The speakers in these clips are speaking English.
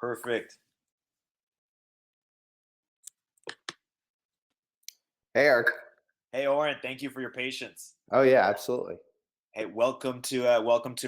Perfect. Hey, Eric. Hey, Auren, thank you for your patience. Oh yeah, absolutely. Hey, welcome to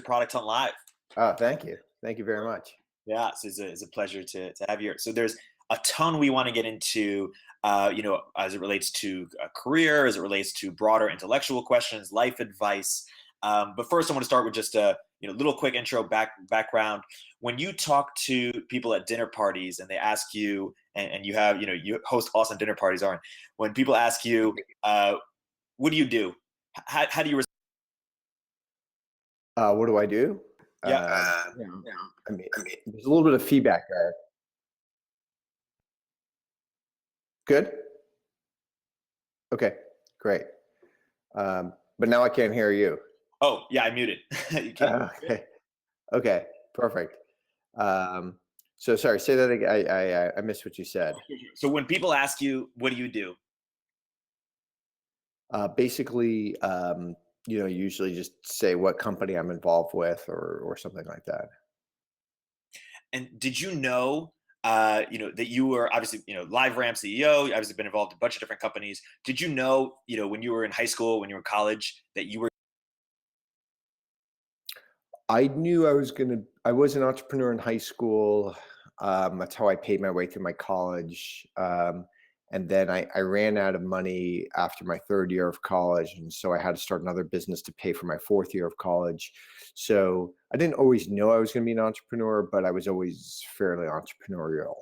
Product Hunt Live. Oh, thank you. Thank you very much. Yeah, it's a pleasure to have you here. So there's a ton we want to get into, as it relates to a career, as it relates to broader intellectual questions, life advice. But first, I want to start with just a little quick intro background. When you talk to people at dinner parties and they ask you, and you have you host awesome dinner parties, Auren. When people ask you, what do you do? How do you? What do I do? Yeah. I mean, there's a little bit of feedback there. Good. Okay, great. But now I can't hear you. Oh, yeah, I muted. You can't. Okay, perfect. So sorry, say that again. I missed what you said. So when people ask you, what do you do? Basically, usually just say what company I'm involved with or something like that. And did you know, that you were obviously, LiveRamp CEO, you obviously been involved in a bunch of different companies. Did you know, when you were in high school, when you were in college, that you were? I knew I was an entrepreneur in high school. That's how I paid my way through my college. And then I ran out of money after my third year of college. And so I had to start another business to pay for my fourth year of college. So I didn't always know I was going to be an entrepreneur, but I was always fairly entrepreneurial.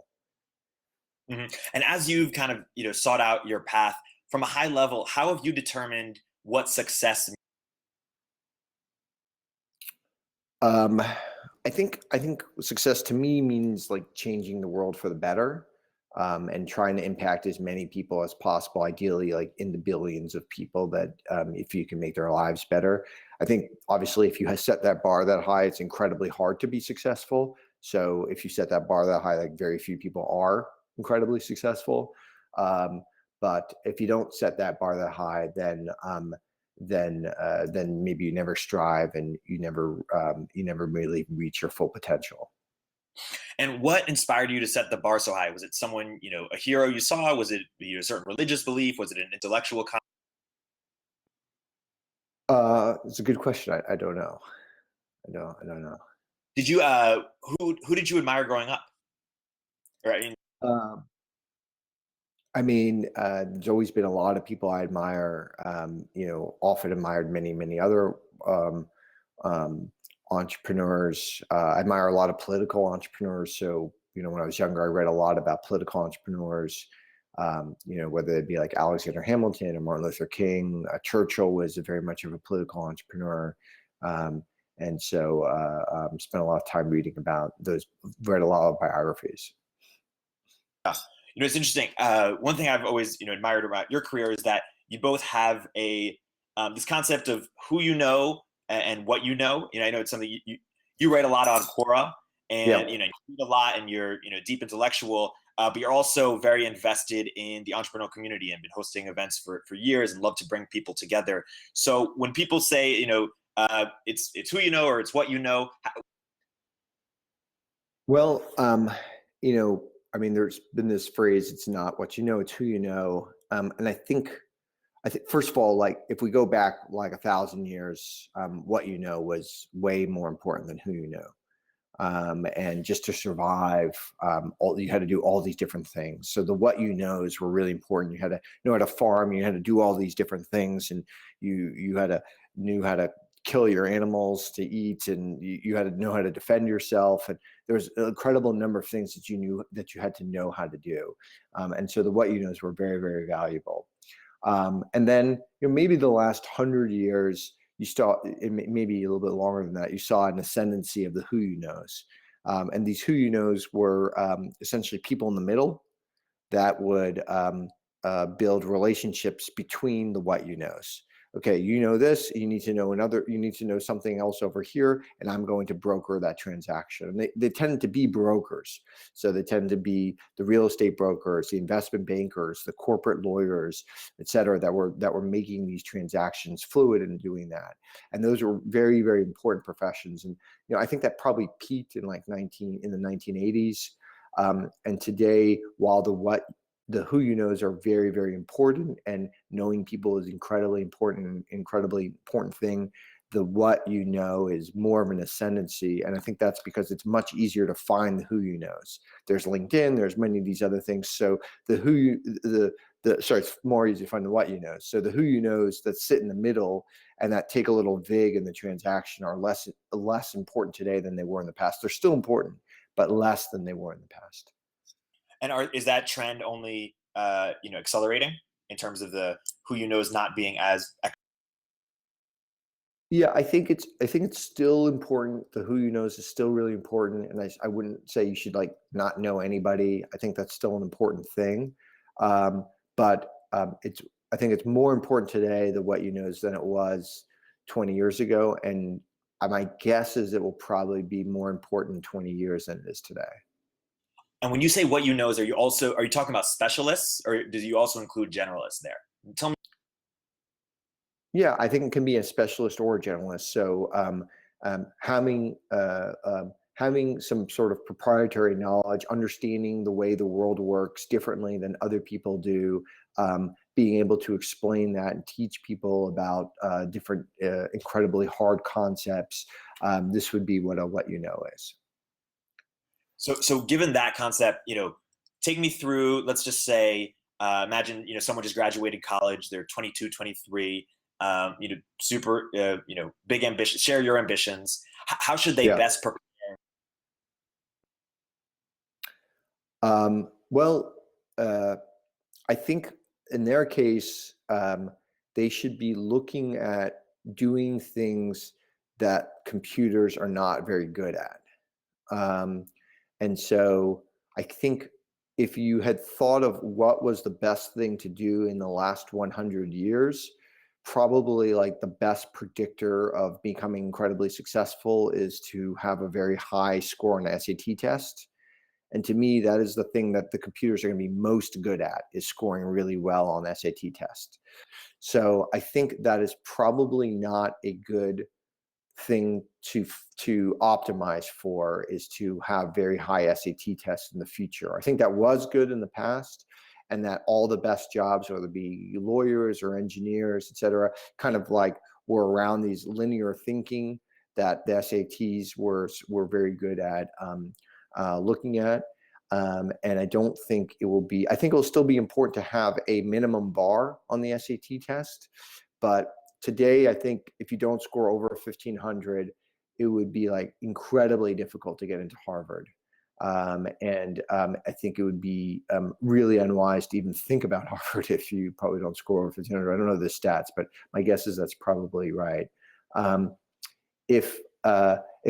And as you've kind of, sought out your path from a high level, how have you determined what success? I think success to me means like changing the world for the better, and trying to impact as many people as possible. Ideally, like in the billions of people that if you can make their lives better. I think obviously if you set that bar that high, it's incredibly hard to be successful. So if you set that bar that high, like very few people are incredibly successful. But if you don't set that bar that high, then maybe you never strive and you never really reach your full potential. And what inspired you to set the bar so high? Was it someone, a hero you saw? Was it a certain religious belief? Was it an intellectual? It's a good question. I don't know. I don't know. Did you who did you admire growing up? Right. Um, there's always been a lot of people I admire. Often admired many other entrepreneurs. I admire a lot of political entrepreneurs. So, when I was younger, I read a lot about political entrepreneurs. Whether it be like Alexander Hamilton or Martin Luther King. Churchill was very much of a political entrepreneur. And so spent a lot of time reading about those, read a lot of biographies. It's interesting. One thing I've always, admired about your career is that you both have this concept of who you know and what you know. I know it's something you write a lot on Quora, and you read a lot, and you're deep intellectual, but you're also very invested in the entrepreneurial community and been hosting events for years and love to bring people together. So when people say, it's who you know or it's what you know. Well, there's been this phrase, it's not what you know, it's who you know. And I think first of all, like if we go back like 1,000 years, what you know was way more important than who you know. And just to survive, you had to do all these different things. So the what you knows were really important. You had to know how to farm, you had to do all these different things, and you knew how to kill your animals to eat, and you had to know how to defend yourself. And there was an incredible number of things that you knew that you had to know how to do. And so the what you knows were very, very valuable. And then maybe the last 100 years, you saw, maybe a little bit longer than that, you saw an ascendancy of the who you knows. And these who you knows were essentially people in the middle that would build relationships between the what you knows. Okay, you know this, you need to know something else over here, and I'm going to broker that transaction. And they tend to be brokers. So they tend to be the real estate brokers, the investment bankers, the corporate lawyers, et cetera, that were making these transactions fluid and doing that. And those were very, very important professions. And I think that probably peaked in in the 1980s. And today, while the who you knows are very, very important, and knowing people is incredibly important thing, the what you know is more of an ascendancy. And I think that's because it's much easier to find the who you knows. There's LinkedIn, there's many of these other things. So it's more easy to find the what you know. So the who you knows that sit in the middle and that take a little vig in the transaction are less important today than they were in the past. They're still important, but less than they were in the past. And is that trend only accelerating in terms of the who you knows not being as? Yeah, I think it's still important. The who you knows is still really important, and I wouldn't say you should like not know anybody. I think that's still an important thing, but I think it's more important today the what you knows than it was 20 years ago, and my guess is it will probably be more important in 20 years than it is today. And when you say what you knows, are you talking about specialists, or do you also include generalists there? Tell me. Yeah, I think it can be a specialist or a generalist. So having some sort of proprietary knowledge, understanding the way the world works differently than other people do, being able to explain that and teach people about different incredibly hard concepts. This would be what a what you know is. So given that concept, take me through. Let's just say, imagine someone just graduated college. They're 22, 23. Super, big ambition. Share your ambitions. How should they best prepare? Well, I think in their case, they should be looking at doing things that computers are not very good at. And so I think if you had thought of what was the best thing to do in the last 100 years, probably like the best predictor of becoming incredibly successful is to have a very high score on the SAT test. And to me, that is the thing that the computers are going to be most good at, is scoring really well on the SAT test. So I think that is probably not a good thing to optimize for, is to have very high SAT tests in the future. I think that was good in the past, and that all the best jobs, whether it be lawyers or engineers, et cetera, kind of like were around these linear thinking that the SATs were very good at looking at. And I don't think it will be, I think it will still be important to have a minimum bar on the SAT test. But today, I think if you don't score over 1,500, it would be like incredibly difficult to get into Harvard. I think it would be really unwise to even think about Harvard if you probably don't score over 1,500. I don't know the stats, but my guess is that's probably right. If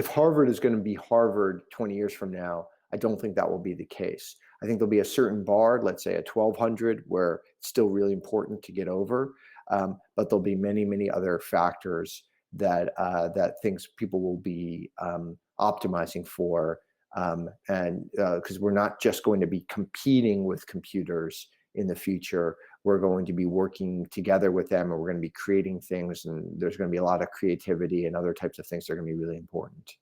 Harvard is going to be Harvard 20 years from now, I don't think that will be the case. I think there'll be a certain bar, let's say at 1,200, where it's still really important to get over. But there'll be many, many other factors that things people will be optimizing for, and because we're not just going to be competing with computers in the future, we're going to be working together with them, and we're going to be creating things, and there's going to be a lot of creativity and other types of things that are going to be really important.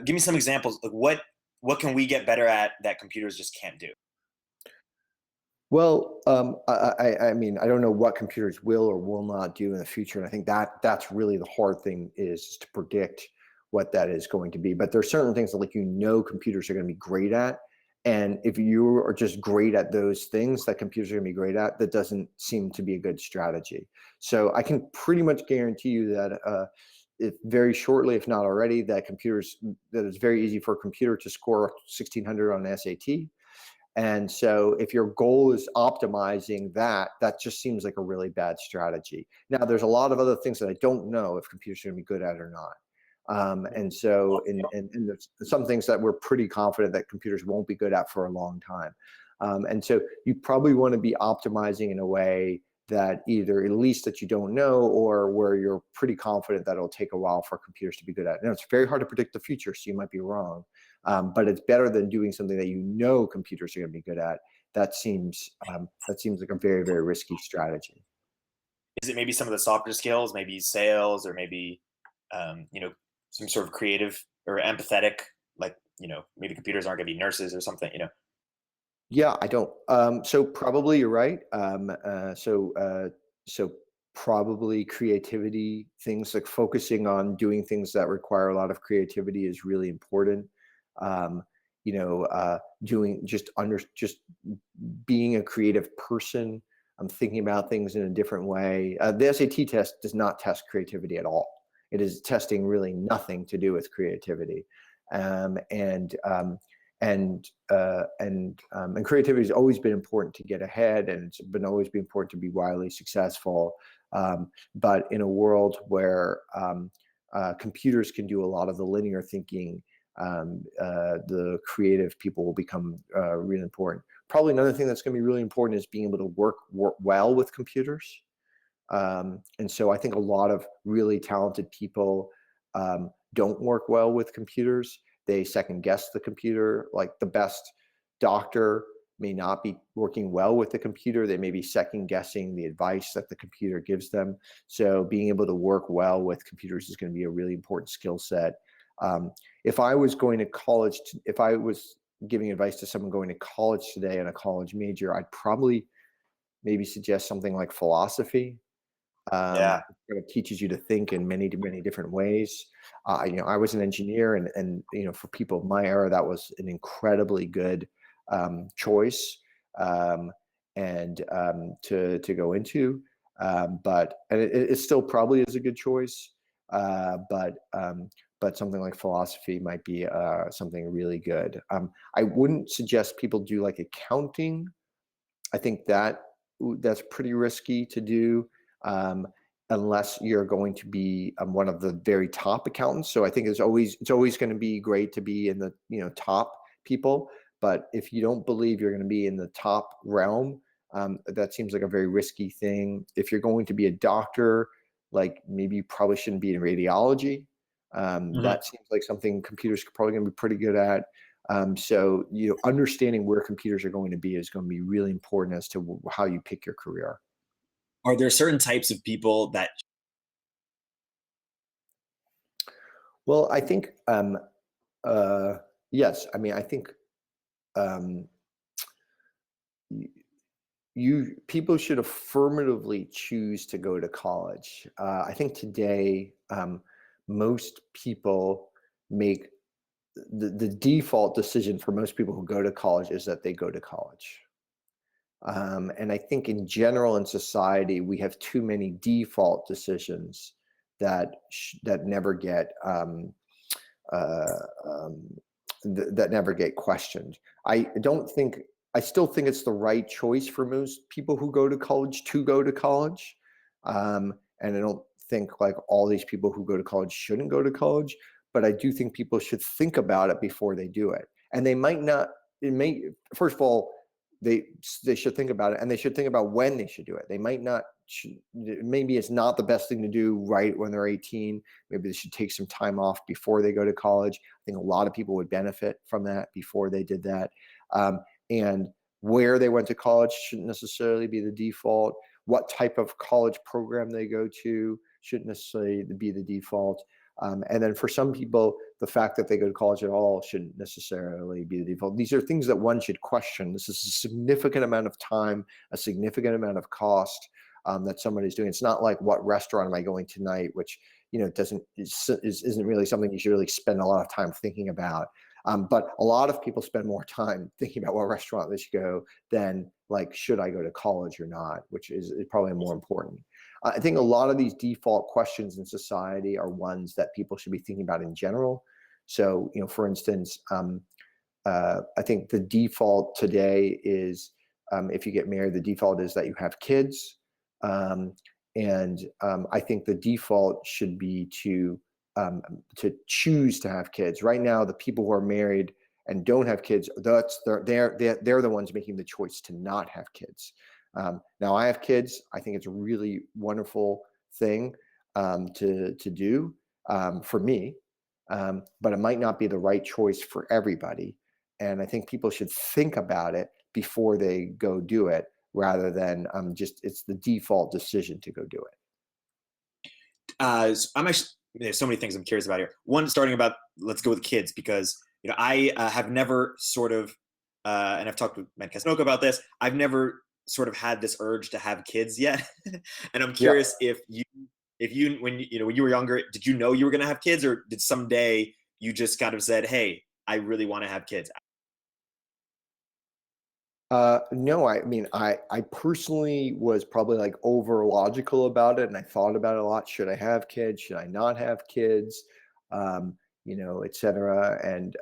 Give me some examples. Like what can we get better at that computers just can't do? Well, I mean, I don't know what computers will or will not do in the future, and I think that's really the hard thing, is to predict what that is going to be. But there are certain things that, like, computers are going to be great at, and if you are just great at those things that computers are going to be great at, that doesn't seem to be a good strategy. So I can pretty much guarantee you that if very shortly, if not already, that it's very easy for a computer to score 1,600 on the SAT. And so if your goal is optimizing that, that just seems like a really bad strategy. Now, there's a lot of other things that I don't know if computers are going to be good at or not. And there's some things that we're pretty confident that computers won't be good at for a long time. And so you probably want to be optimizing in a way that either at least that you don't know, or where you're pretty confident that it'll take a while for computers to be good at. Now, it's very hard to predict the future, so you might be wrong. But it's better than doing something that computers are going to be good at. That seems like a very, very risky strategy. Is it maybe some of the softer skills, maybe sales, or maybe some sort of creative or empathetic, like maybe computers aren't going to be nurses or something, Yeah, I don't. So probably you're right. So probably creativity, things like focusing on doing things that require a lot of creativity is really important. Um, doing just being a creative person. I'm thinking about things in a different way. The SAT test does not test creativity at all. It is testing really nothing to do with creativity, um, and um, and creativity has always been important to get ahead, and it's been always been important to be wildly successful. But in a world where computers can do a lot of the linear thinking, the creative people will become really important. Probably another thing that's going to be really important is being able to work well with computers. And so I think a lot of really talented people don't work well with computers. They second guess the computer. Like the best doctor may not be working well with the computer. They may be second guessing the advice that the computer gives them. So being able to work well with computers is going to be a really important skill set. If I was going to college, if I was giving advice to someone going to college today and a college major, I'd probably maybe suggest something like philosophy. Yeah. It teaches you to think in many different ways. I was an engineer, and for people of my era, that was an incredibly good choice, and to go into. And it still probably is a good choice. But something like philosophy might be something really good. I wouldn't suggest people do like accounting. I think that's pretty risky to do, um, unless you're going to be one of the very top accountants. So I think it's always going to be great to be in the top people. But if you don't believe you're going to be in the top realm, that seems like a very risky thing. If you're going to be a doctor, like maybe you probably shouldn't be in radiology. Mhm. That seems like something computers are probably going to be pretty good at. So understanding where computers are going to be is going to be really important as to how you pick your career. Are there certain types of people that Well, I think yes. I mean, I think um, people should affirmatively choose to go to college. I think today most people make the default decision for most people who go to college is that they go to college. And I think in general in society, we have too many default decisions that never get uh, um, that never get questioned. I don't think I still think it's the right choice for most people who go to college to go to college, and I don't think like all these people who go to college shouldn't go to college. But I do think people should think about it before they do it, and they might not. It may first of all they should think about it, and they should think about when they should do it. They might not. Maybe it's not the best thing to do right when they're 18. Maybe they should take some time off before they go to college. I think a lot of people would benefit from that before they did that. And where they went to college shouldn't necessarily be the default. What type of college program they go to shouldn't necessarily be the default. And then for some people, the fact that they go to college at all shouldn't necessarily be the default. These are things that one should question. This is a significant amount of time, a significant amount of cost that somebody's doing. It's not like what restaurant am I going tonight, which isn't really something you should really spend a lot of time thinking about. But a lot of people spend more time thinking about what restaurant they should go than like, should I go to college or not, which is probably more important. I think a lot of these default questions in society are ones that people should be thinking about in general. So, for instance, I think the default today is if you get married, the default is that you have kids. And I think the default should be to choose to have kids. Right now, the people who are married and don't have kids, they're the ones making the choice to not have kids. Now, I have kids. I think it's a really wonderful thing to do for me, but it might not be the right choice for everybody. And I think people should think about it before they go do it, rather than just it's the default decision to go do it. so I'm actually there's so many things I'm curious about here. One, starting about let's go with kids because I have never sort of, and I've talked with Matt Casnoka about this. I've never sort of had this urge to have kids yet, and I'm Yeah. curious if you when when you were younger, did you know you were going to have kids, or did someday you just kind of said, "Hey, I really want to have kids"? No, I mean, I personally was probably like over logical about it, and I thought about it a lot. Should I have kids? Should I not have kids? Et cetera. And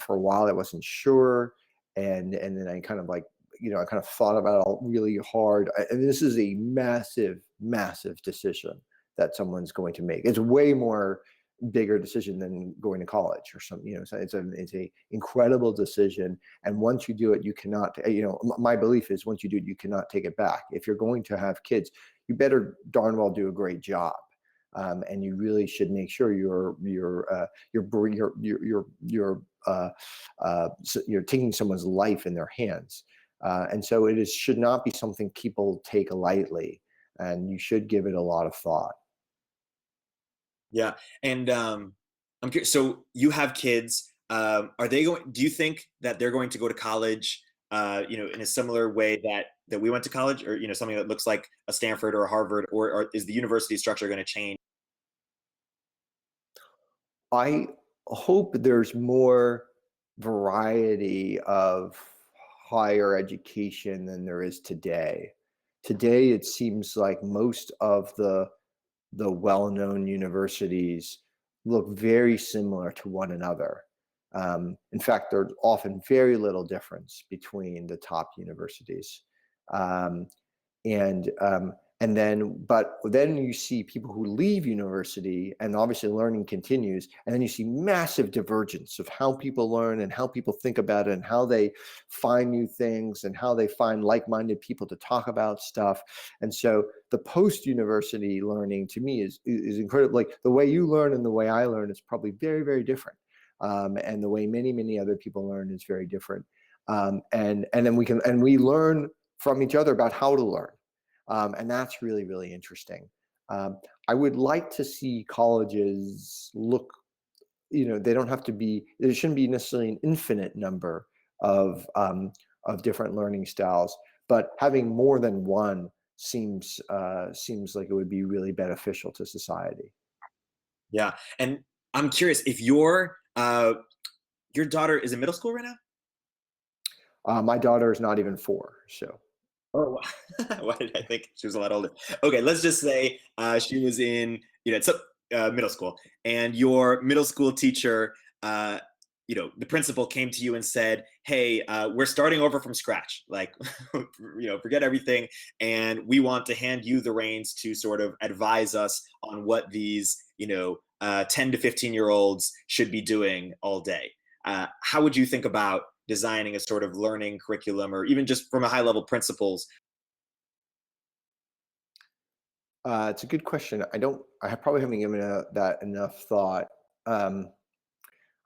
for a while I wasn't sure, and then I kind of like, I kind of thought about it all really hard. And this is a massive, massive decision that someone's going to make. It's way more bigger decision than going to college or something. So it's a incredible decision, and once you do it, you cannot, my belief is once you do it, you cannot take it back. If you're going to have kids, you better darn well do a great job. And you really should make sure you're taking someone's life in their hands. And so should not be something people take lightly, and you should give it a lot of thought. Yeah, and I'm curious. So you have kids. Are they going? Do you think that they're going to go to college? In a similar way that we went to college, or something that looks like a Stanford or a Harvard, or is the university structure going to change? I hope there's more variety of higher education than there is today. Today, it seems like most of the well-known universities look very similar to one another. In fact, there's often very little difference between the top universities. Um, and then you see people who leave university, and obviously learning continues, and then you see massive divergence of how people learn and how people think about it and how they find new things and how they find like-minded people to talk about stuff. And so the post-university learning to me is incredible. Like the way you learn and the way I learn is probably very, very different. And the way many, many other people learn is very different. And then we learn from each other about how to learn. And that's really, really interesting. I would like to see colleges look, they don't have to be, there shouldn't be necessarily an infinite number of different learning styles, but having more than one seems like it would be really beneficial to society. Yeah, and I'm curious if your daughter is in middle school right now. My daughter is not even 4, so. Oh, why did I think she was a lot older? Okay, let's just say she was in, it's middle school, and your middle school teacher, the principal came to you and said, "Hey, we're starting over from scratch. Like, forget everything, and we want to hand you the reins to sort of advise us on what these, 10 to 15-year-olds should be doing all day." How would you think about designing a sort of learning curriculum, or even just from a high level principles? It's a good question. I probably haven't given that enough thought. Um,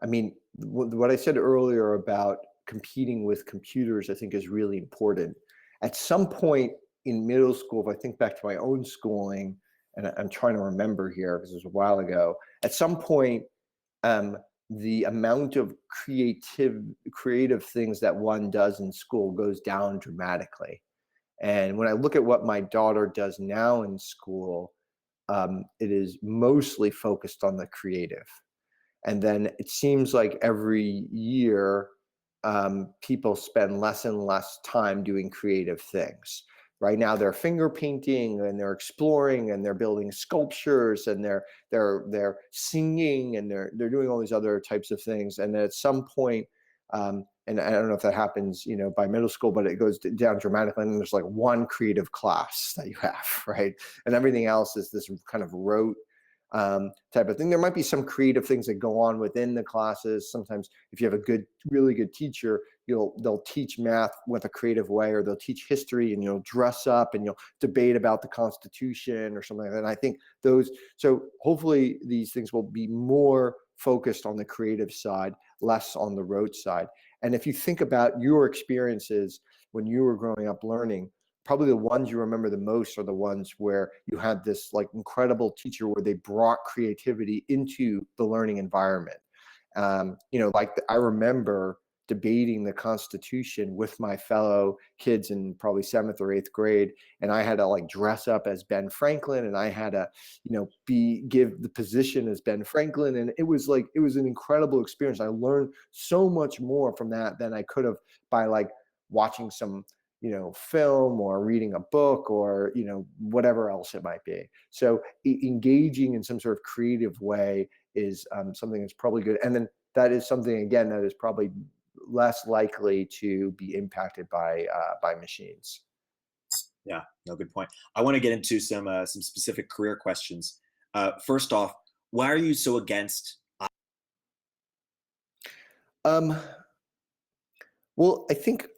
I mean, what I said earlier about competing with computers, I think is really important. At some point in middle school, if I think back to my own schooling, and I'm trying to remember here because it was a while ago, at some point, the amount of creative things that one does in school goes down dramatically. And when I look at what my daughter does now in school, it is mostly focused on the creative. And then it seems like every year, people spend less and less time doing creative things. Right now, they're finger painting and they're exploring and they're building sculptures and they're singing and they're doing all these other types of things. And then at some point, and I don't know if that happens, by middle school, but it goes down dramatically. And there's like one creative class that you have, right? And everything else is this kind of rote type of thing. There might be some creative things that go on within the classes. Sometimes if you have a really good teacher, they'll teach math with a creative way, or they'll teach history and you'll dress up and you'll debate about the Constitution or something like that. And I think so hopefully these things will be more focused on the creative side, less on the rote side. And if you think about your experiences when you were growing up learning, probably the ones you remember the most are the ones where you had this like incredible teacher where they brought creativity into the learning environment. Like I remember debating the Constitution with my fellow kids in probably 7th or 8th grade, and I had to like dress up as Ben Franklin, and I had to, give the position as Ben Franklin, and it was an incredible experience. I learned so much more from that than I could have by like watching some film or reading a book or whatever else it might be. So engaging in some sort of creative way is something that's probably good, and then that is something again that is probably less likely to be impacted by machines. Yeah, no, good point. I want to get into some specific career questions. First off, why are you so against? Well, I think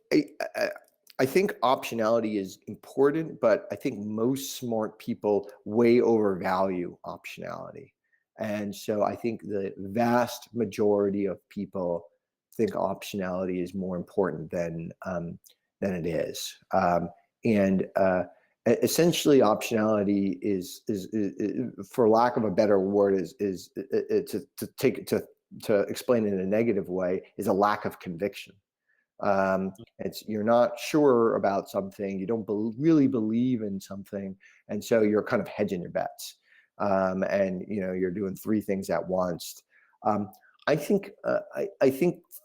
optionality is important, but I think most smart people way overvalue optionality. And so I think the vast majority of people think optionality is more important than it is. Essentially, optionality is for lack of a better word, is to explain it in a negative way, is a lack of conviction. You're not sure about something, you don't really believe in something, and so you're kind of hedging your bets, and you're doing 3 things at once. I think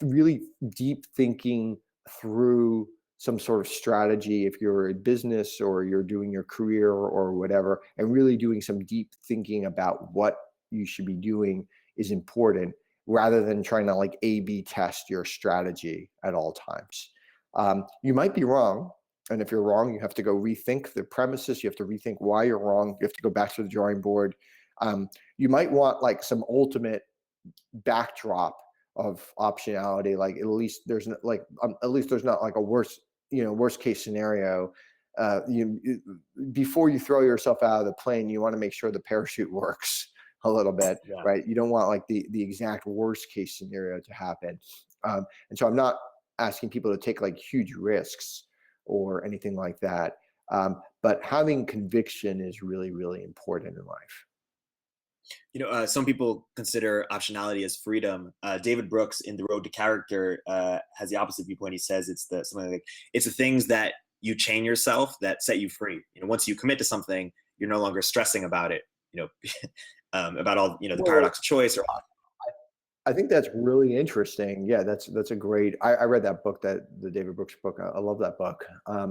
really deep thinking through some sort of strategy, if you're in business or you're doing your career or whatever, and really doing some deep thinking about what you should be doing is important, rather than trying to like A/B test your strategy at all times. You might be wrong, and if you're wrong, you have to go rethink the premises. You have to rethink why you're wrong. You have to go back to the drawing board. You might want like some ultimate backdrop of optionality. Like at least there's not like a worst case scenario. Before you throw yourself out of the plane, you want to make sure the parachute works a little bit, Yeah. right? You don't want like the exact worst case scenario to happen. And so I'm not asking people to take like huge risks or anything like that. But having conviction is really, really important in life. Some people consider optionality as freedom. David Brooks in The Road to Character has the opposite viewpoint. He says something like it's the things that you chain yourself that set you free. Once you commit to something, you're no longer stressing about it. About all the paradox of choice. I think that's really interesting. Yeah, that's a great. I read that book, the David Brooks book. I love that book. I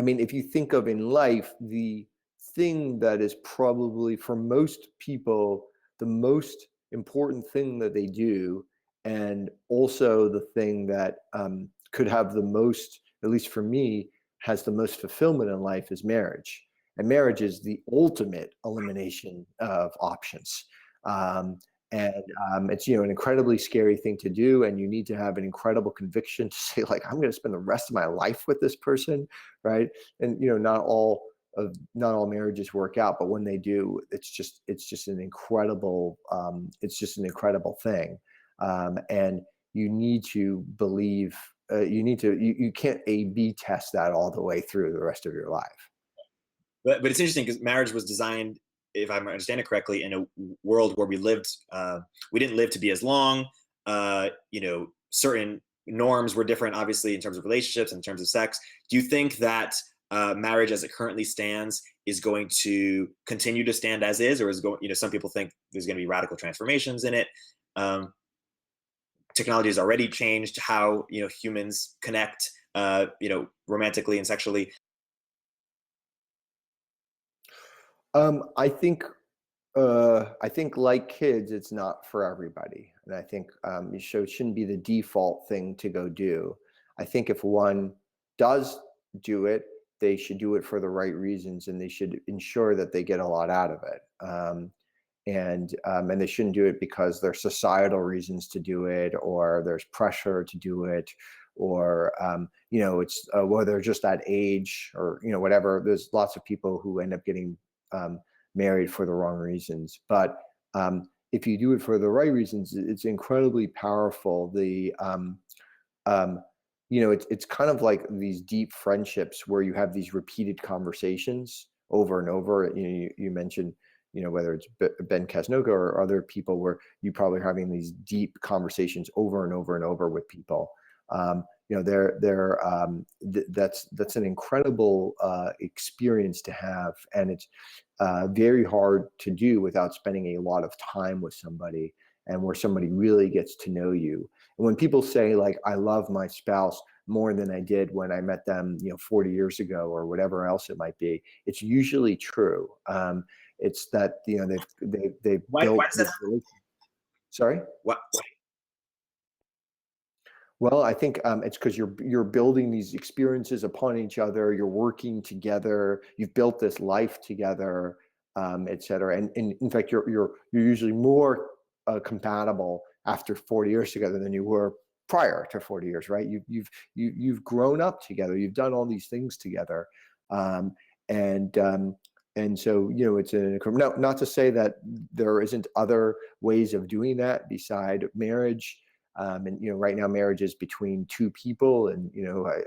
mean, if you think of in life, the thing that is probably for most people the most important thing that they do, and also the thing that could have the most, at least for me, has the most fulfillment in life is marriage. And marriage is the ultimate elimination of options. It's an incredibly scary thing to do, and you need to have an incredible conviction to say like, I'm going to spend the rest of my life with this person, right? And not all marriages work out, but when they do, it's just an incredible thing. And you need to believe. You can't A/B test that all the way through the rest of your life. But it's interesting because marriage was designed, if I understand it correctly, in a world where we didn't live to be as long. Certain norms were different, obviously, in terms of relationships, in terms of sex. Do you think that marriage, as it currently stands, is going to continue to stand as is, or is going? Some people think there's going to be radical transformations in it. Technology has already changed how humans connect, romantically and sexually. I think like kids, it's not for everybody, and I think it shouldn't be the default thing to go do. I think if one does do it, they should do it for the right reasons, and they should ensure that they get a lot out of it. And they shouldn't do it because there's societal reasons to do it, or there's pressure to do it, or it's well, they're just that age, or whatever. There's lots of people who end up getting married for the wrong reasons. But if you do it for the right reasons, it's incredibly powerful. It's kind of like these deep friendships where you have these repeated conversations over and over. You mentioned whether it's Ben Casnocha or other people, where you probably are having these deep conversations over and over and over with people. That's an incredible experience to have, and it's very hard to do without spending a lot of time with somebody, and where somebody really gets to know you. And when people say, like, I love my spouse more than I did when I met them 40 years ago, or whatever else it might be, it's usually true. It's that they've Why built does that this happen? relationship. Sorry. What? Well, I think it's because you're building these experiences upon each other. You're working together. You've built this life together, et cetera. And in fact, you're usually more compatible after 40 years together than you were prior to 40 years, right? You've grown up together. You've done all these things together, and so it's not to say that there isn't other ways of doing that beside marriage. And right now marriage is between two people, and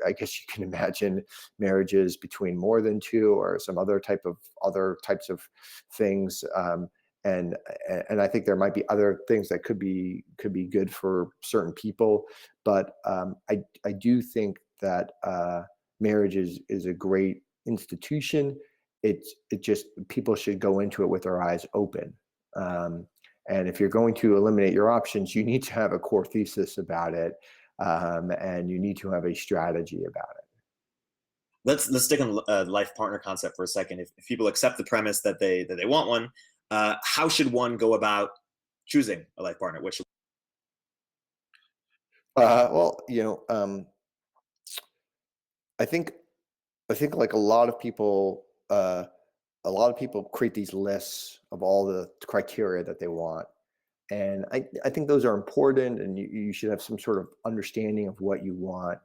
I guess you can imagine marriages between more than two, or some other types of things. And I think there might be other things that could be good for certain people, but I do think that marriage is a great institution. It just, people should go into it with their eyes open. And if you're going to eliminate your options, you need to have a core thesis about it, and you need to have a strategy about it. Let's stick on life partner concept for a second. If people accept the premise that they want one, how should one go about choosing a life partner? Which Well, I think like a lot of people create these lists of all the criteria that they want. And I think those are important, and you should have some sort of understanding of what you want.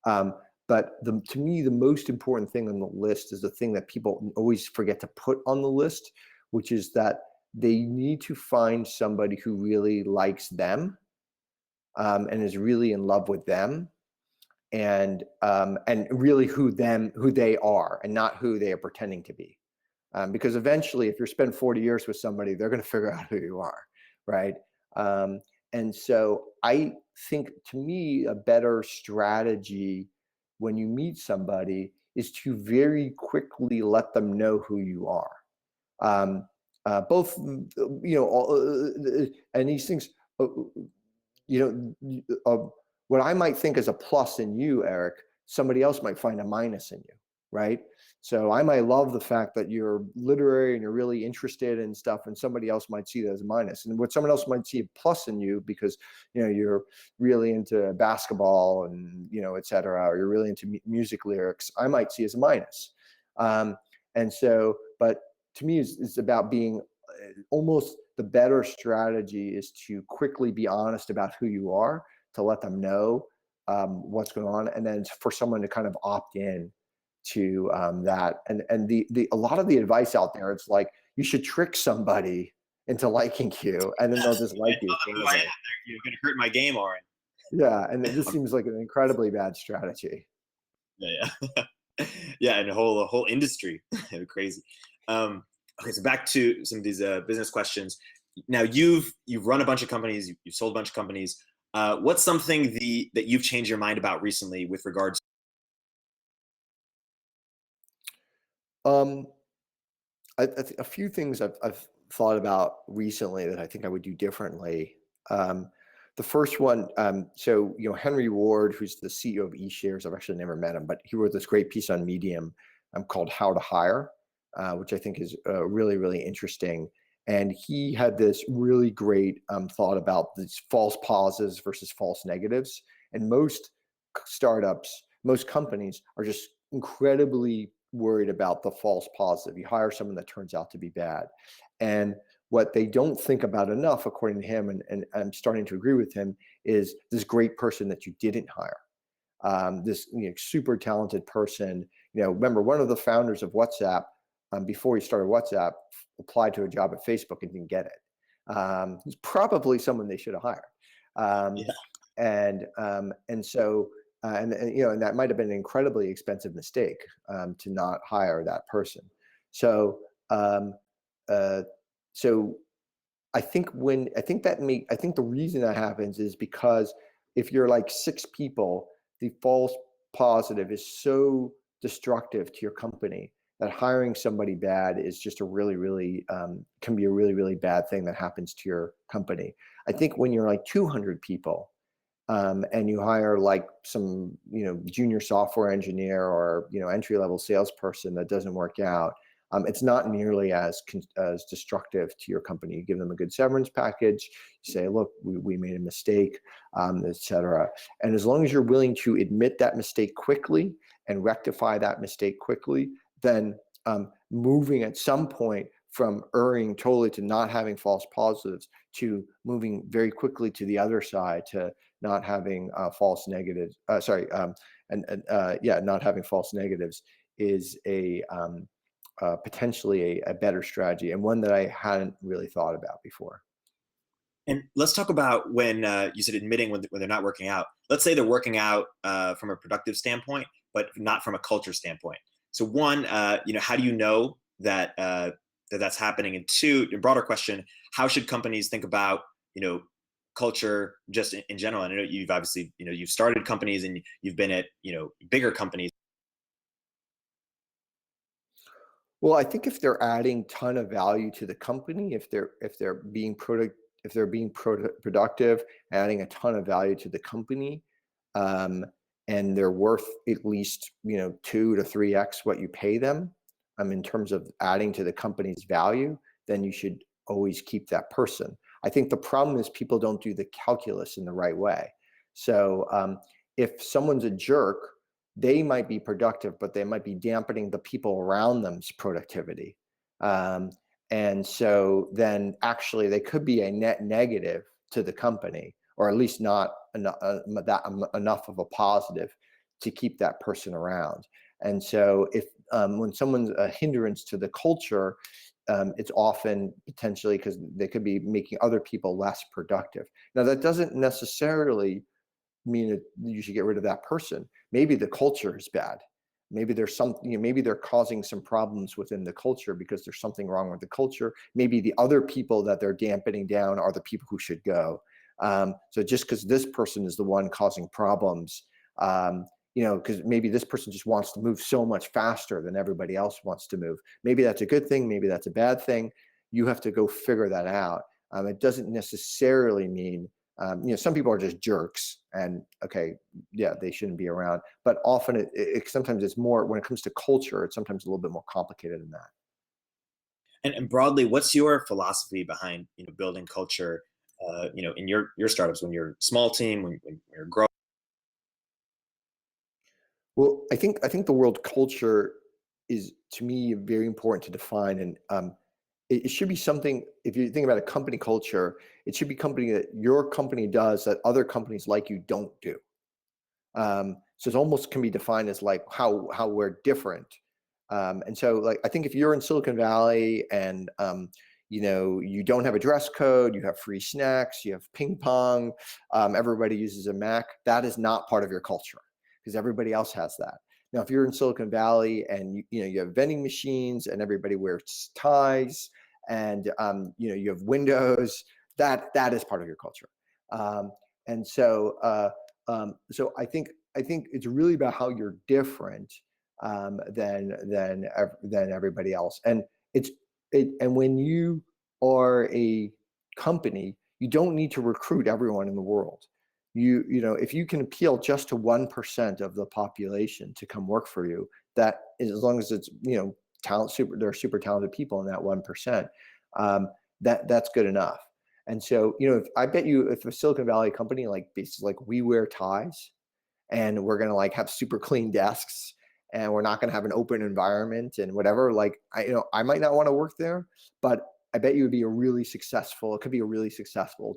But to me, the most important thing on the list is the thing that people always forget to put on the list, which is that they need to find somebody who really likes them, and is really in love with them, and really who they are, and not who they are pretending to be. Because eventually, if you spend 40 years with somebody, they're going to figure out who you are, right? And so I think, to me, a better strategy when you meet somebody is to very quickly let them know who you are. Both, and these things, what I might think is a plus in you, Eric, somebody else might find a minus in you, right? So I might love the fact that you're literary and you're really interested in stuff, and somebody else might see that as a minus. And what someone else might see a plus in you because you're really into basketball and et cetera, or you're really into music lyrics, I might see as a minus. And so, but to me, it's about being almost the better strategy is to quickly be honest about who you are, to let them know what's going on, and then for someone to kind of opt in to that. And a lot of the advice out there, it's like you should trick somebody into liking you, and then they'll just like you. you're going to hurt my game, Auren. Yeah, and this seems like an incredibly bad strategy. Yeah, yeah, and a whole industry, crazy. Okay, so back to some of these business questions. Now you've run a bunch of companies, you've sold a bunch of companies. What's something that you've changed your mind about recently with regards? A few things I've thought about recently that I think I would do differently. The first one, so Henry Ward, who's the CEO of eShares, I've actually never met him, but he wrote this great piece on Medium called "How to Hire," which I think is really, really interesting. And he had this really great thought about these false positives versus false negatives. And most startups, most companies are just incredibly worried about the false positive. You hire someone that turns out to be bad. And what they don't think about enough, according to him, and I'm starting to agree with him, is this great person that you didn't hire. This super talented person. Remember, one of the founders of WhatsApp, before he started WhatsApp, applied to a job at Facebook and didn't get it. He's probably someone they should have hired. Yeah. And so and that might have been an incredibly expensive mistake to not hire that person. So so I think the reason that happens is because if you're like 6 people, the false positive is so destructive to your company that hiring somebody bad is just a really, really can be a really, really bad thing that happens to your company. I think when you're like 200 people, and you hire like some, junior software engineer or, entry-level salesperson that doesn't work out, it's not nearly as destructive to your company. You give them a good severance package. You say, look, we made a mistake, et cetera. And as long as you're willing to admit that mistake quickly and rectify that mistake quickly, then moving at some point from erring totally to not having false positives to moving very quickly to the other side to not having false negatives. Not having false negatives is potentially a better strategy, and one that I hadn't really thought about before. And let's talk about when you said admitting when they're not working out. Let's say they're working out from a productive standpoint, but not from a culture standpoint. So one, how do you know that that's happening? And two, a broader question: how should companies think about culture just in general? And I know you've obviously you've started companies and you've been at bigger companies. Well, I think if they're adding ton of value to the company, if they're being productive, adding a ton of value to the company, and they're worth at least 2 to 3x what you pay them, in terms of adding to the company's value, then you should always keep that person. I think the problem is people don't do the calculus in the right way. So if someone's a jerk, they might be productive, but they might be dampening the people around them's productivity. And so then actually they could be a net negative to the company, or at least not enough of a positive to keep that person around. And so if when someone's a hindrance to the culture, it's often potentially because they could be making other people less productive. Now, that doesn't necessarily mean that you should get rid of that person. Maybe the culture is bad. Maybe there's maybe they're causing some problems within the culture because there's something wrong with the culture. Maybe the other people that they're dampening down are the people who should go. So just because this person is the one causing problems, because maybe this person just wants to move so much faster than everybody else wants to move. Maybe that's a good thing. Maybe that's a bad thing. You have to go figure that out. It doesn't necessarily mean, some people are just jerks and okay, yeah, they shouldn't be around. But often sometimes it's more, when it comes to culture, it's sometimes a little bit more complicated than that. And broadly, what's your philosophy behind building culture? In your startups, when you're a small team, when you're growing. Well, I think the word culture is, to me, very important to define, and it should be something. If you think about a company culture, it should be something that your company does that other companies like you don't do. So it almost can be defined as like how we're different. And so, like, I think if you're in Silicon Valley and you don't have a dress code, you have free snacks, you have ping pong, everybody uses a Mac, that is not part of your culture because everybody else has that. Now, if you're in Silicon Valley and you have vending machines and everybody wears ties and you have windows, that is part of your culture. And so so I think it's really about how you're different than everybody else. And and when you are a company, you don't need to recruit everyone in the world. If you can appeal just to 1% of the population to come work for you, that is, as long as it's there are super talented people in that 1%, that's good enough. And so I bet you if a Silicon Valley company basically we wear ties and we're gonna have super clean desks and we're not gonna have an open environment and whatever, I might not want to work there, but I bet you it could be a really successful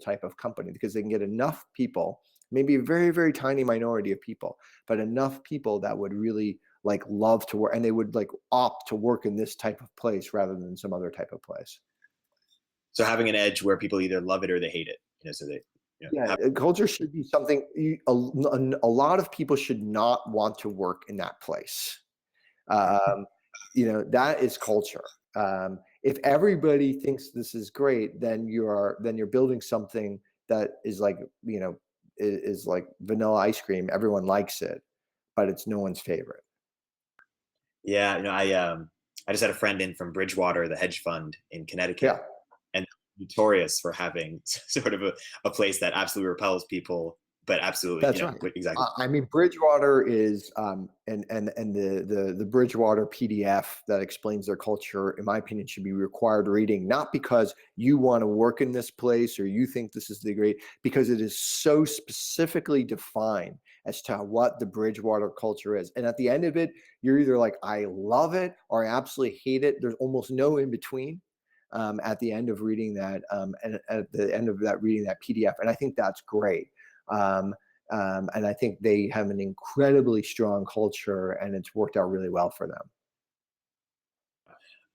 type of company because they can get enough people, maybe a very, very tiny minority of people, but enough people that would really love to work, and they would opt to work in this type of place rather than some other type of place. So having an edge where people either love it or they hate it, so they. Yeah, culture should be something. A lot of people should not want to work in that place. That is culture. If everybody thinks this is great, then you're building something that is like, is like vanilla ice cream. Everyone likes it, but it's no one's favorite. Yeah, I just had a friend in from Bridgewater, the hedge fund in Connecticut, Yeah. and notorious for having sort of a place that absolutely repels people, but absolutely, That's right. exactly. I mean, Bridgewater is, and the Bridgewater PDF that explains their culture, in my opinion, should be required reading, not because you want to work in this place or you think this is the great, because it is so specifically defined as to what the Bridgewater culture is. And at the end of it, you're either like, I love it or I absolutely hate it. There's almost no in between. At the end of reading that, and at the end of that reading that PDF, and I think that's great. And I think they have an incredibly strong culture, and it's worked out really well for them.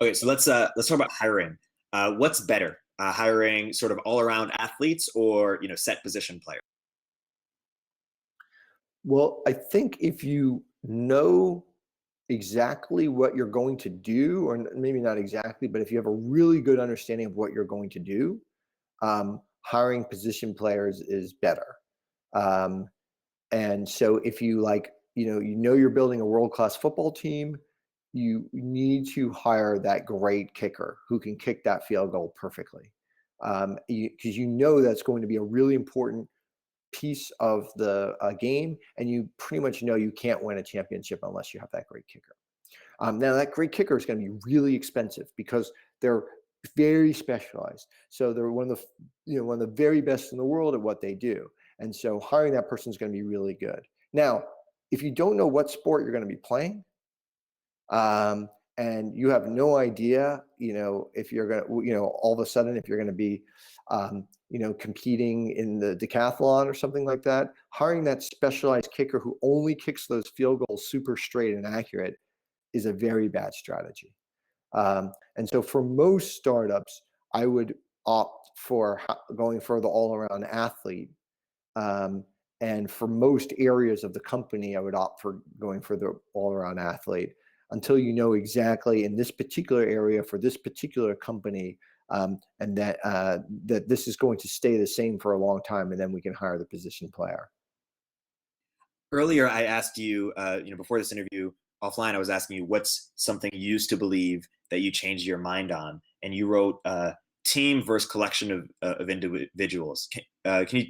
Okay, so let's talk about hiring. What's better, hiring sort of all around athletes or set position players? Well, I think if you know exactly what you're going to do, or maybe not exactly, but if you have a really good understanding of what you're going to do, hiring position players is better. Um, And so if you like, you're building a world-class football team, you need to hire that great kicker who can kick that field goal perfectly. Because that's going to be a really important piece of the game, and you pretty much know you can't win a championship unless you have that great kicker. Now that great kicker is going to be really expensive because they're very specialized. So they're one of the very best in the world at what they do. And so hiring that person is going to be really good. Now, if you don't know what sport you're going to be playing, um, and you have no idea, if you're going to, all of a sudden, if you're going to be, competing in the decathlon or something like that, hiring that specialized kicker who only kicks those field goals super straight and accurate is a very bad strategy. And so for most startups, I would opt for going for the all-around athlete. Um, and for most areas of the company, I would opt for going for the all-around athlete until you know exactly in this particular area for this particular company, and that this is going to stay the same for a long time, and then we can hire the position player. Earlier, I asked you, before this interview offline, I was asking you what's something you used to believe that you changed your mind on, and you wrote team versus collection of individuals. Can you?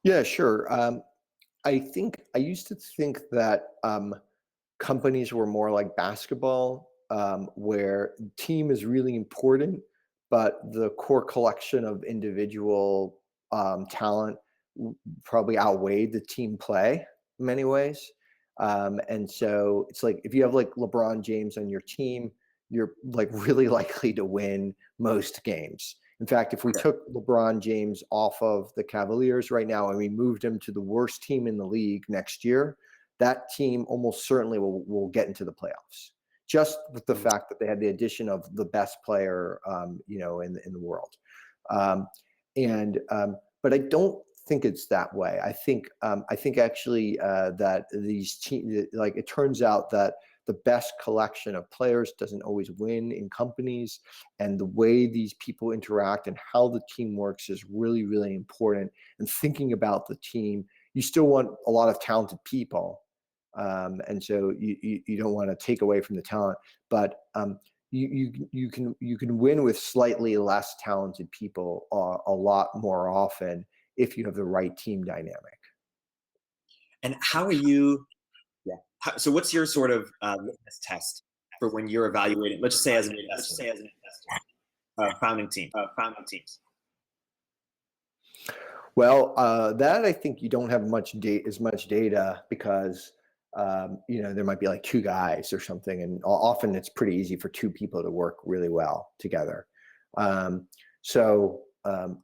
Yeah, sure. I think I used to think that companies were more like basketball, where team is really important, but the core collection of individual talent probably outweighed the team play in many ways. And so it's like if you have like LeBron James on your team, you're like really likely to win most games. In fact, if we took LeBron James off of the Cavaliers right now and we moved him to the worst team in the league next year, that team almost certainly will get into the playoffs. Just with the fact that they had the addition of the best player, in the world. But I don't think it's that way. I think actually that these teams, like it turns out that the best collection of players doesn't always win in companies, and the way these people interact and how the team works is really, really important. And thinking about the team, you still want a lot of talented people, and so you don't want to take away from the talent, but you can win with slightly less talented people a lot more often if you have the right team dynamic. And how are you? Yeah. So what's your sort of litmus test for when you're evaluating? Let's just say as an investor, founding team, founding teams. Well, that I think you don't have as much data because there might be like two guys or something, and often it's pretty easy for two people to work really well together. I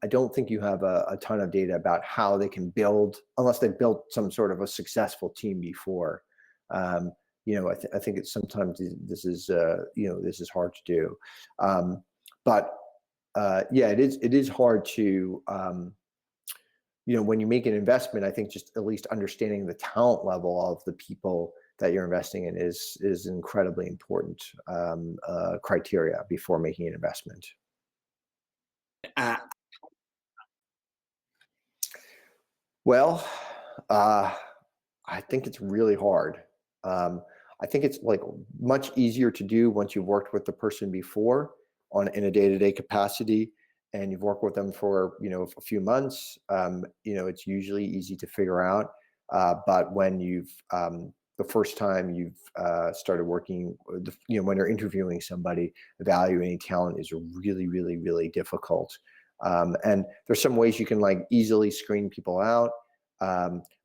don't think you have a ton of data about how they can build, unless they've built some sort of a successful team before. I think it's sometimes this is hard to do, but it is hard to. When you make an investment, I think just at least understanding the talent level of the people that you're investing in is incredibly important criteria before making an investment. Well, I think it's really hard. I think it's like much easier to do once you've worked with the person before in a day-to-day capacity, and you've worked with them for a few months. It's usually easy to figure out. But when the first time you've started working, when you're interviewing somebody, evaluating talent is really, really, really difficult. And there's some ways you can like easily screen people out,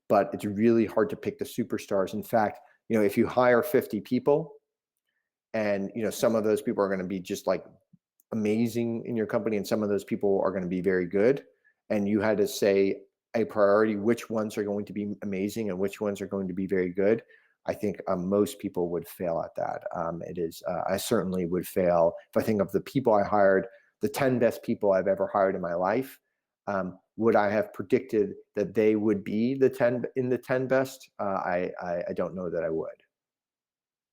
but it's really hard to pick the superstars. In fact, if you hire 50 people, and some of those people are going to be just like amazing in your company, and some of those people are going to be very good, and you had to say a priority which ones are going to be amazing and which ones are going to be very good, I think most people would fail at that. I certainly would fail. If I think of the people I hired, the 10 best people I've ever hired in my life, would I have predicted that they would be the 10 best? I don't know that I would.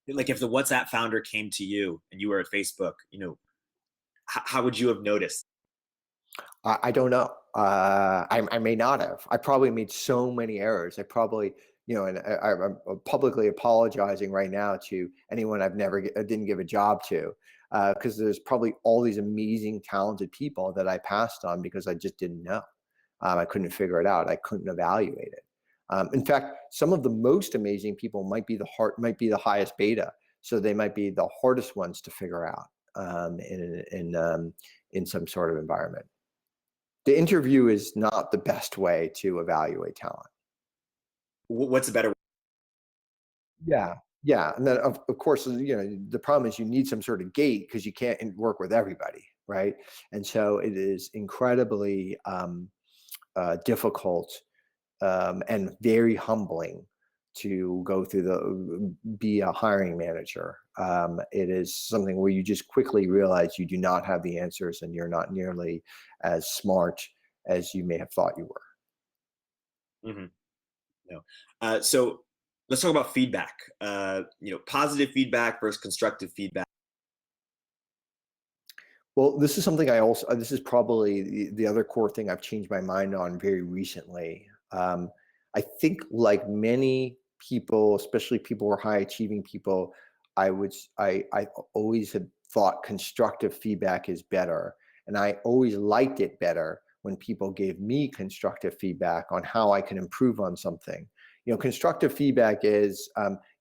Like if the WhatsApp founder came to you and you were at Facebook, how would you have noticed? I don't know. I may not have. I probably made so many errors. I probably, and I'm publicly apologizing right now to anyone I didn't give a job to, because there's probably all these amazing, talented people that I passed on because I just didn't know. I couldn't figure it out. I couldn't evaluate it. In fact, some of the most amazing people might be the highest beta, so they might be the hardest ones to figure out in some sort of environment. The interview is not the best way to evaluate talent. What's a better way? Yeah, and then of course, the problem is you need some sort of gate because you can't work with everybody, right? And so it is incredibly difficult and very humbling to go through be a hiring manager. It is something where you just quickly realize you do not have the answers, and you're not nearly as smart as you may have thought you were. Mm-hmm. No. So let's talk about feedback. Positive feedback versus constructive feedback. Well, this is something this is probably the other core thing I've changed my mind on very recently. I think like many people, especially people who are high achieving people, I always had thought constructive feedback is better. And I always liked it better when people gave me constructive feedback on how I can improve on something. Constructive feedback is,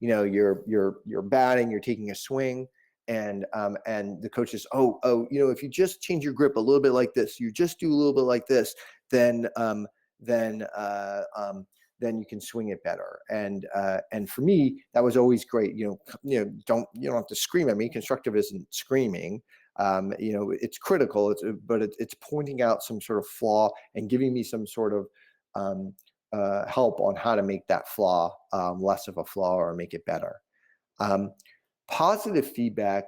you're batting, you're taking a swing, and the coach is, if you just change your grip a little bit like this, you just do a little bit like this, then you can swing it better. And for me, that was always great. You don't have to scream at me. Constructive isn't screaming. It's critical. But it's pointing out some sort of flaw and giving me some sort of help on how to make that flaw less of a flaw or make it better. Positive feedback.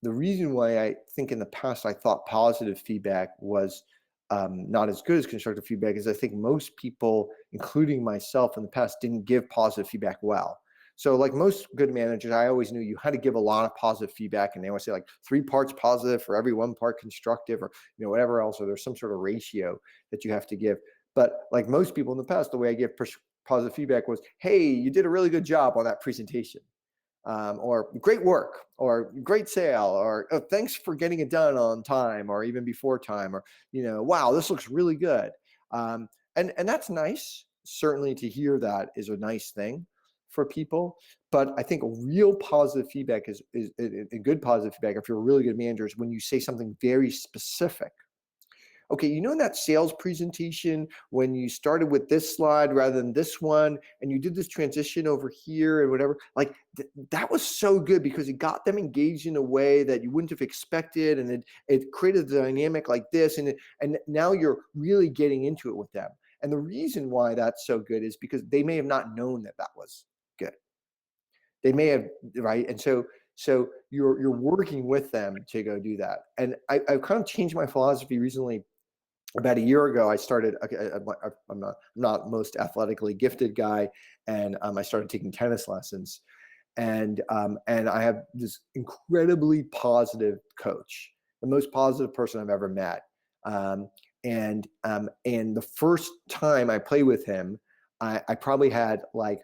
The reason why I think in the past I thought positive feedback was not as good as constructive feedback is I think most people, including myself in the past, didn't give positive feedback well. So like most good managers, I always knew you had to give a lot of positive feedback, and they always say like 3 parts positive for every 1 part constructive, or whatever else, or there's some sort of ratio that you have to give. But like most people in the past, the way I give positive feedback was, hey, you did a really good job on that presentation. Or great work, or great sale, or thanks for getting it done on time, or even before time, or wow, this looks really good. And that's nice. Certainly, to hear that is a nice thing for people. But I think real positive feedback is a good positive feedback. If you're a really good manager, is when you say something very specific. Okay, in that sales presentation, when you started with this slide rather than this one, and you did this transition over here and whatever, like that was so good because it got them engaged in a way that you wouldn't have expected, and it created a dynamic like this, and now you're really getting into it with them. And the reason why that's so good is because they may have not known that was good. They may have, right? And so you're working with them to go do that. And I've kind of changed my philosophy recently. About a year ago, I started. I'm not most athletically gifted guy, and I started taking tennis lessons. and I have this incredibly positive coach, the most positive person I've ever met. And the first time I played with him, I probably had like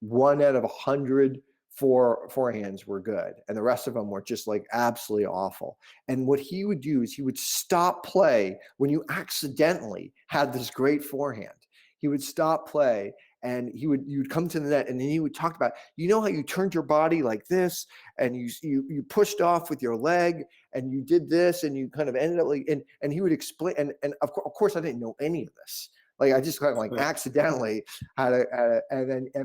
1 out of 100 forehands were good, and the rest of them were just like absolutely awful. And what he would do is he would stop play when you accidentally had this great forehand. He would stop play, and you would come to the net, and then he would talk about, you know how you turned your body like this, and you pushed off with your leg, and you did this, and you kind of ended up like, and he would explain, and of course I didn't know any of this. Like I just kind of like accidentally had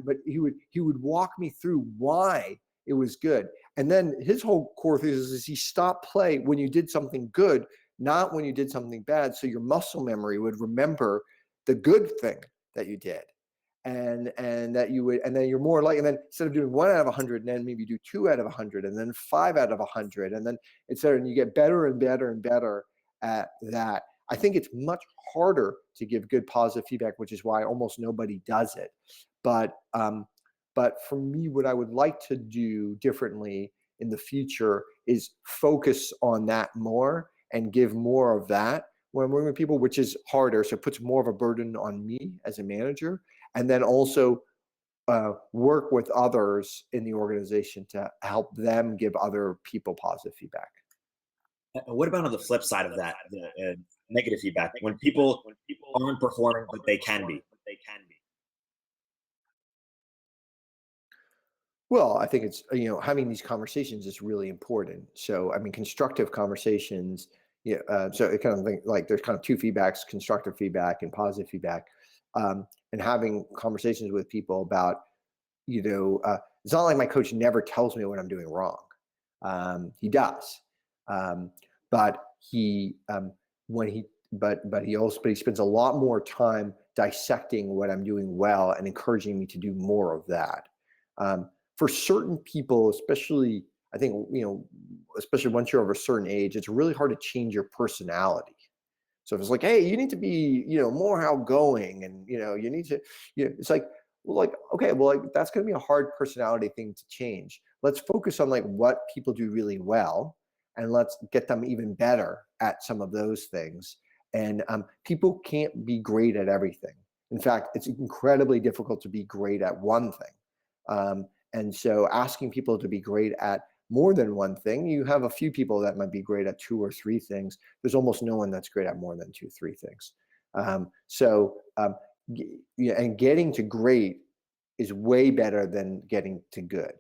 but he would walk me through why it was good. And then his whole core thesis is he stopped play when you did something good, not when you did something bad. So your muscle memory would remember the good thing that you did. And that you would, and then you're more like, and then instead of doing 1 out of 100, and then maybe do 2 out of 100, and then 5 out of 100, and then etc. And you get better and better and better at that. I think it's much harder to give good positive feedback, which is why almost nobody does it. But for me, what I would like to do differently in the future is focus on that more and give more of that when I'm working with people, which is harder. So it puts more of a burden on me as a manager, and then also work with others in the organization to help them give other people positive feedback. What about on the flip side of that, the negative feedback, when people aren't performing, but they can be? Well, I think it's, having these conversations is really important. So, I mean, constructive conversations, so it kind of like there's kind of two feedbacks, constructive feedback and positive feedback, and having conversations with people about, it's not like my coach never tells me what I'm doing wrong. He does. But he he spends a lot more time dissecting what I'm doing well and encouraging me to do more of that. For certain people, especially, I think, especially once you're over a certain age, it's really hard to change your personality. So if it's like, hey, you need to be, more outgoing, and you need to, it's like, okay, well, like, that's going to be a hard personality thing to change. Let's focus on like what people do really well, and let's get them even better at some of those things. And people can't be great at everything. In fact, it's incredibly difficult to be great at one thing. And so asking people to be great at more than one thing, you have a few people that might be great at 2 or 3 things. There's almost no one that's great at more than 2, 3 things. And getting to great is way better than getting to good.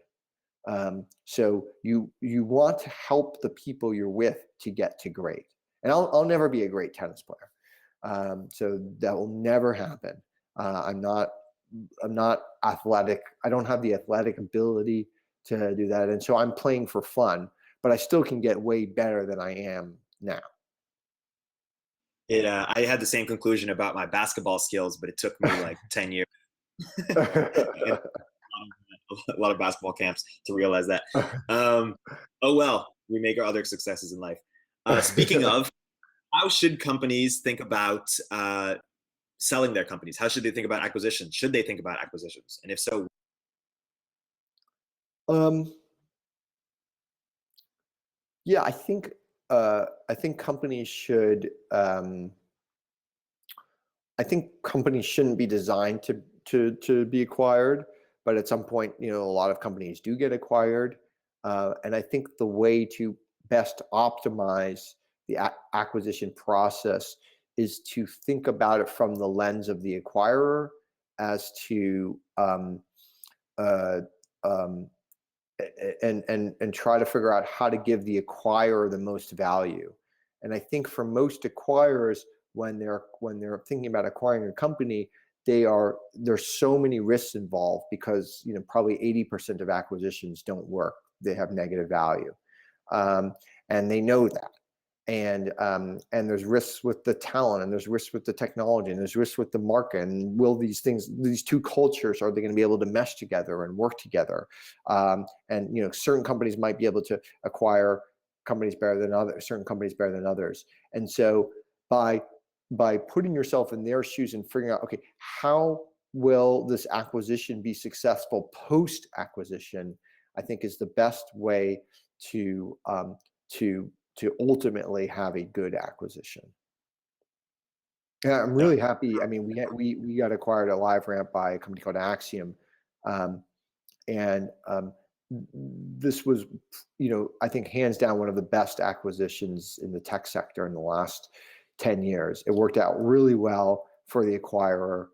So you want to help the people you're with to get to great. And I'll never be a great tennis player. So that will never happen. I'm not athletic. I don't have the athletic ability to do that. And so I'm playing for fun, but I still can get way better than I am now. I had the same conclusion about my basketball skills, but it took me like 10 years. A lot of basketball camps to realize that. Oh, well, we make our other successes in life. Speaking of, how should companies think about selling their companies? How should they think about acquisitions? Should they think about acquisitions? And if so, yeah, I think companies should. I think companies shouldn't be designed to be acquired, but at some point, a lot of companies do get acquired, and I think the way to best optimize the acquisition process is to think about it from the lens of the acquirer, as to and try to figure out how to give the acquirer the most value. And I think for most acquirers, when they're thinking about acquiring a company, there's so many risks involved, because probably 80% of acquisitions don't work. They have negative value, and they know that. And there's risks with the talent, and there's risks with the technology, and there's risks with the market. And will these two cultures, are they going to be able to mesh together and work together? And certain companies might be able to acquire companies better than others, certain companies better than others. And so by putting yourself in their shoes and figuring out, okay, how will this acquisition be successful post acquisition, I think is the best way to ultimately have a good acquisition. Yeah, I'm No. really happy. I mean, we got acquired at LiveRamp by a company called Axiom, um, and this was, I think hands down one of the best acquisitions in the tech sector in the last 10 years. It worked out really well for the acquirer.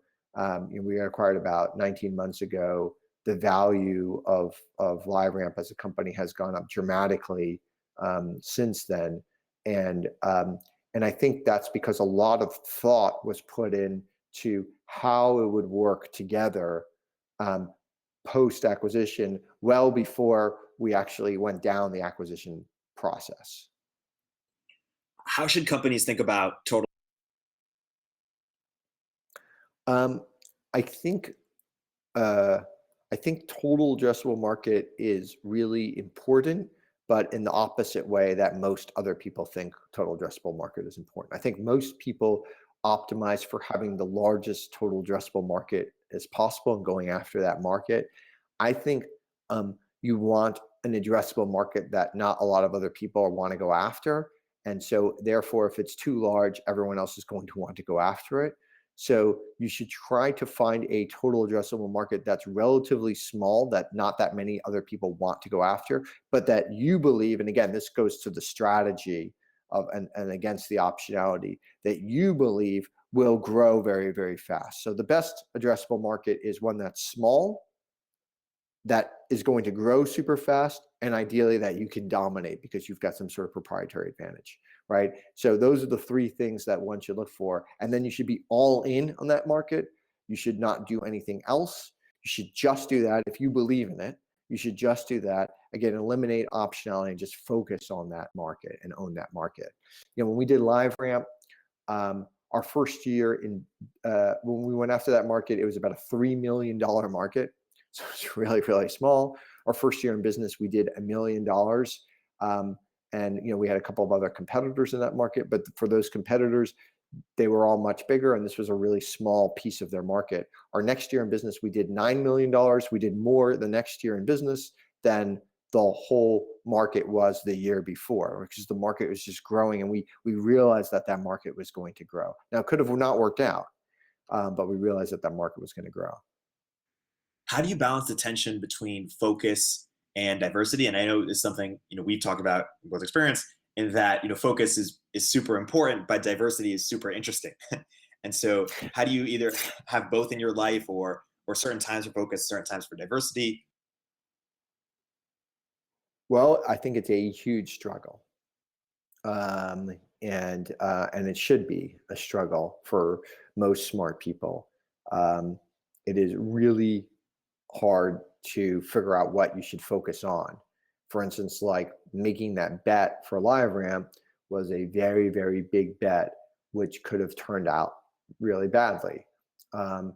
We got acquired about 19 months ago. The value of LiveRamp as a company has gone up dramatically since then, and I think that's because a lot of thought was put into how it would work together post acquisition, well before we actually went down the acquisition process. How should companies think about total? I think total addressable market is really important, but in the opposite way that most other people think total addressable market is important. I think most people optimize for having the largest total addressable market as possible and going after that market. I think you want an addressable market that not a lot of other people want to go after. And so therefore, if it's too large, everyone else is going to want to go after it. So you should try to find a total addressable market that's relatively small, that not that many other people want to go after, but that you believe, and again, this goes to the strategy of and against the optionality, that you believe will grow very, very fast. So the best addressable market is one that's small, that is going to grow super fast, and ideally that you can dominate because you've got some sort of proprietary advantage, right? So those are the three things that one should look for. And then you should be all in on that market. You should not do anything else. You should just do that. If you believe in it, you should just do that. Again, eliminate optionality and just focus on that market and own that market. When we did LiveRamp, our first year when we went after that market, it was about a $3 million market. So it's really, really small. Our first year in business, we did $1 million. And we had a couple of other competitors in that market, but for those competitors, they were all much bigger, and this was a really small piece of their market. Our next year in business, we did $9 million. We did more the next year in business than the whole market was the year before, because the market was just growing, and we realized that market was going to grow. Now, it could have not worked out, but we realized that market was going to grow. How do you balance the tension between focus and diversity? And I know it's something we've talked about with experience, in that focus is super important, but diversity is super interesting. And so, how do you either have both in your life, or certain times for focus, certain times for diversity? Well, I think it's a huge struggle, and it should be a struggle for most smart people. It is really hard to figure out what you should focus on. For instance, like making that bet for LiveRamp was a very, very big bet, which could have turned out really badly. I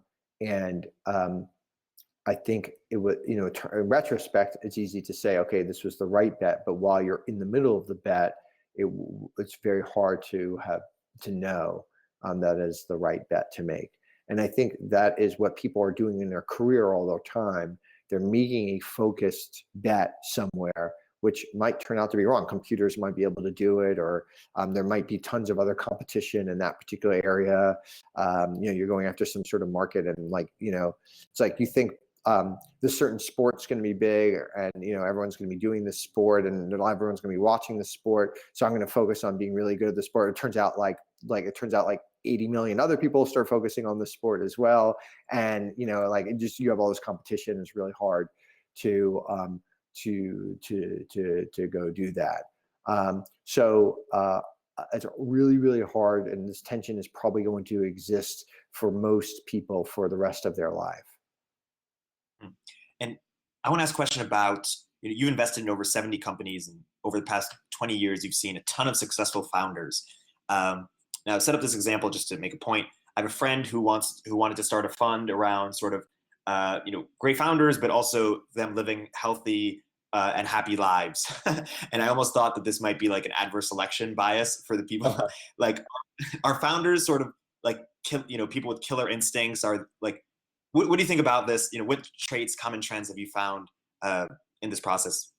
think it would, in retrospect, it's easy to say, okay, this was the right bet. But while you're in the middle of the bet, it's very hard to know that is the right bet to make. And I think that is what people are doing in their career all the time. They're making a focused bet somewhere, which might turn out to be wrong. Computers might be able to do it, or there might be tons of other competition in that particular area. You're going after some sort of market, and it's like you think this certain sport's going to be big, and everyone's going to be doing this sport, and everyone's going to be watching this sport. So I'm going to focus on being really good at the sport. It turns out like 80 million other people start focusing on the sport as well, and you have all this competition. It's really hard to go do that. So it's really, really hard, and this tension is probably going to exist for most people for the rest of their life. And I want to ask a question about, you've invested in over 70 companies, and over the past 20 years, you've seen a ton of successful founders. Now, I've set up this example just to make a point. I have a friend who wanted to start a fund around sort of, great founders, but also them living healthy and happy lives. And I almost thought that this might be like an adverse selection bias for the people. Like, are founders sort of like, people with killer instincts? Are like, what do you think about this? What traits, common trends have you found in this process?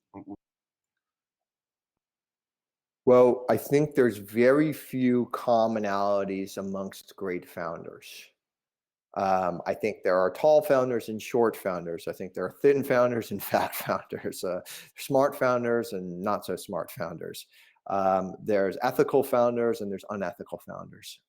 Well, I think there's very few commonalities amongst great founders. I think there are tall founders and short founders. I think there are thin founders and fat founders, smart founders and not so smart founders. There's ethical founders and there's unethical founders.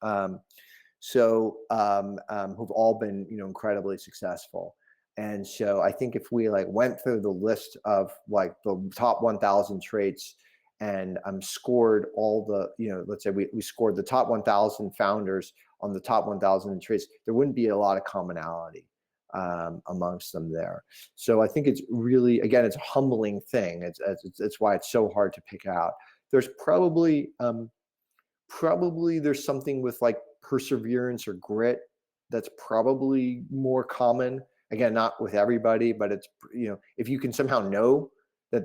Who've all been, incredibly successful. And so I think if we went through the list of the top 1,000 traits and scored all the, let's say we scored the top 1,000 founders on the top 1,000 traits, there wouldn't be a lot of commonality amongst them there. So I think it's really, again, it's a humbling thing. It's why it's so hard to pick out. There's probably there's something with perseverance or grit that's probably more common. Again, not with everybody, but it's, if you can somehow know I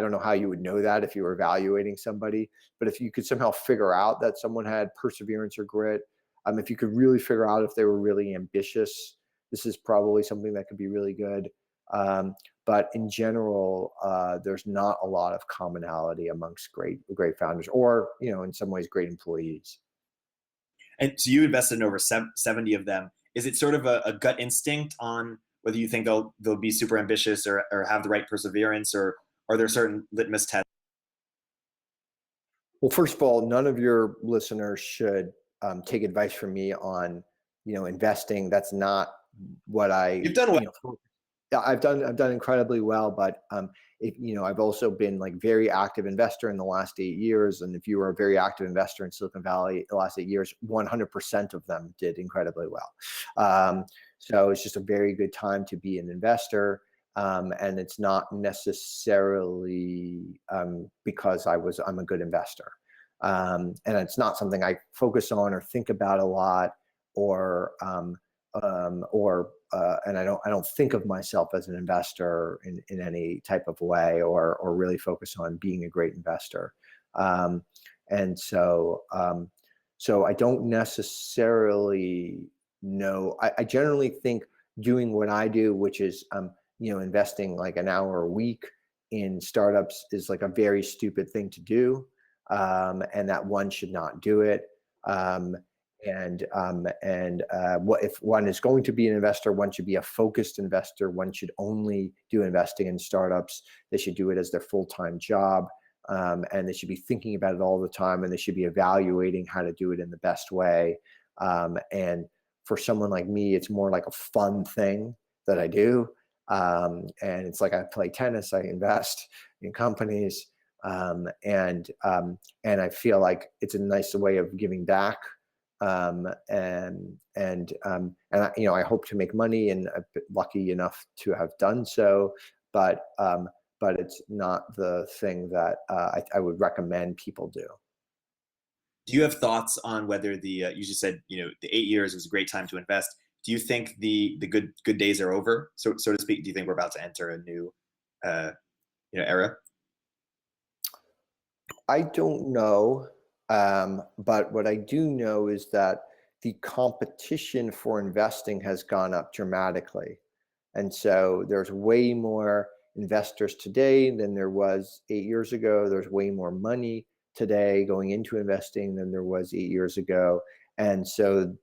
don't know how you would know that if you were evaluating somebody, but if you could somehow figure out that someone had perseverance or grit, if you could really figure out if they were really ambitious, this is probably something that could be really good. But in general, there's not a lot of commonality amongst great founders, or in some ways, great employees. And so you invested in over 70 of them. Is it sort of a gut instinct on whether you think they'll be super ambitious or have the right perseverance, or are there certain litmus tests? Well, first of all, none of your listeners should take advice from me on investing. That's not what You've done well. I've done incredibly well, but I've also been very active investor in the last 8 years. And if you were a very active investor in Silicon Valley the last 8 years, 100% of them did incredibly well. So it's just a very good time to be an investor. And it's not necessarily because I'm a good investor. And it's not something I focus on or think about a lot, and I don't think of myself as an investor in any type of way, or really focus on being a great investor. So I don't necessarily know. I generally think doing what I do, which is investing an hour a week in startups, is a very stupid thing to do, and that one should not do it. If one is going to be an investor, one should be a focused investor. One should only do investing in startups. They should do it as their full-time job, and they should be thinking about it all the time, and they should be evaluating how to do it in the best way. And for someone like me, it's more like a fun thing that I do. And it's like I play tennis, I invest in companies, and I feel like it's a nice way of giving back. I hope to make money, and I've been lucky enough to have done so, but it's not the thing that I would recommend people do. Do you have thoughts on whether you just said, the 8 years was a great time to invest. Do you think the good days are over, so to speak? Do you think we're about to enter a new era? I don't know. But what I do know is that the competition for investing has gone up dramatically. And so there's way more investors today than there was 8 years ago. There's way more money today going into investing than there was 8 years ago. And so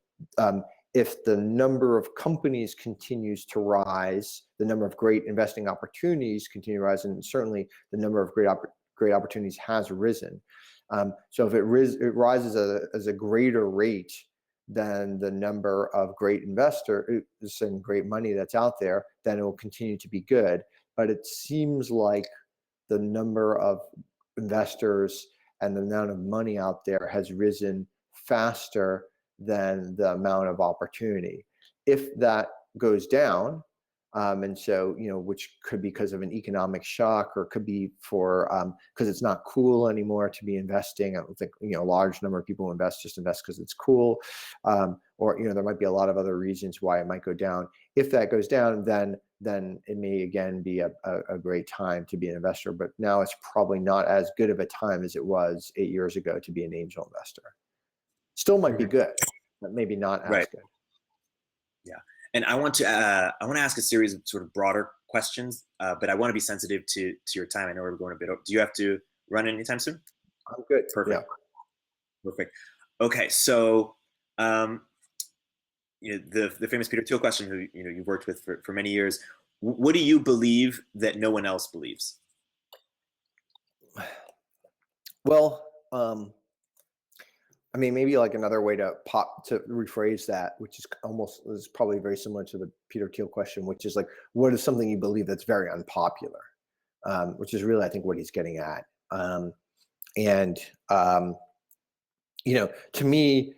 if the number of companies continues to rise, the number of great investing opportunities continue to rise, and certainly the number of great opportunities has risen. So if it rises as a greater rate than the number of great investors and great money that's out there, then it will continue to be good. But it seems like the number of investors and the amount of money out there has risen faster than the amount of opportunity. If that goes down, and so, which could be because of an economic shock, or could be because it's not cool anymore to be investing. I don't think, a large number of people who invest just invest because it's cool. Or, there might be a lot of other reasons why it might go down. If that goes down, then it may again be a great time to be an investor. But now it's probably not as good of a time as it was 8 years ago to be an angel investor. Still might be good, but maybe not as good. Yeah. And I want to ask a series of sort of broader questions, but I want to be sensitive to your time. I know we're going a bit over. Do you have to run anytime soon? I'm good. Perfect. Yeah. Perfect. Okay, so the famous Peter Thiel question, who you've worked with for many years. What do you believe that no one else believes? Well, I mean, maybe like another way to rephrase that, which is probably very similar to the Peter Thiel question, which is like, what is something you believe that's very unpopular? Which is really, I think, what he's getting at. And to me,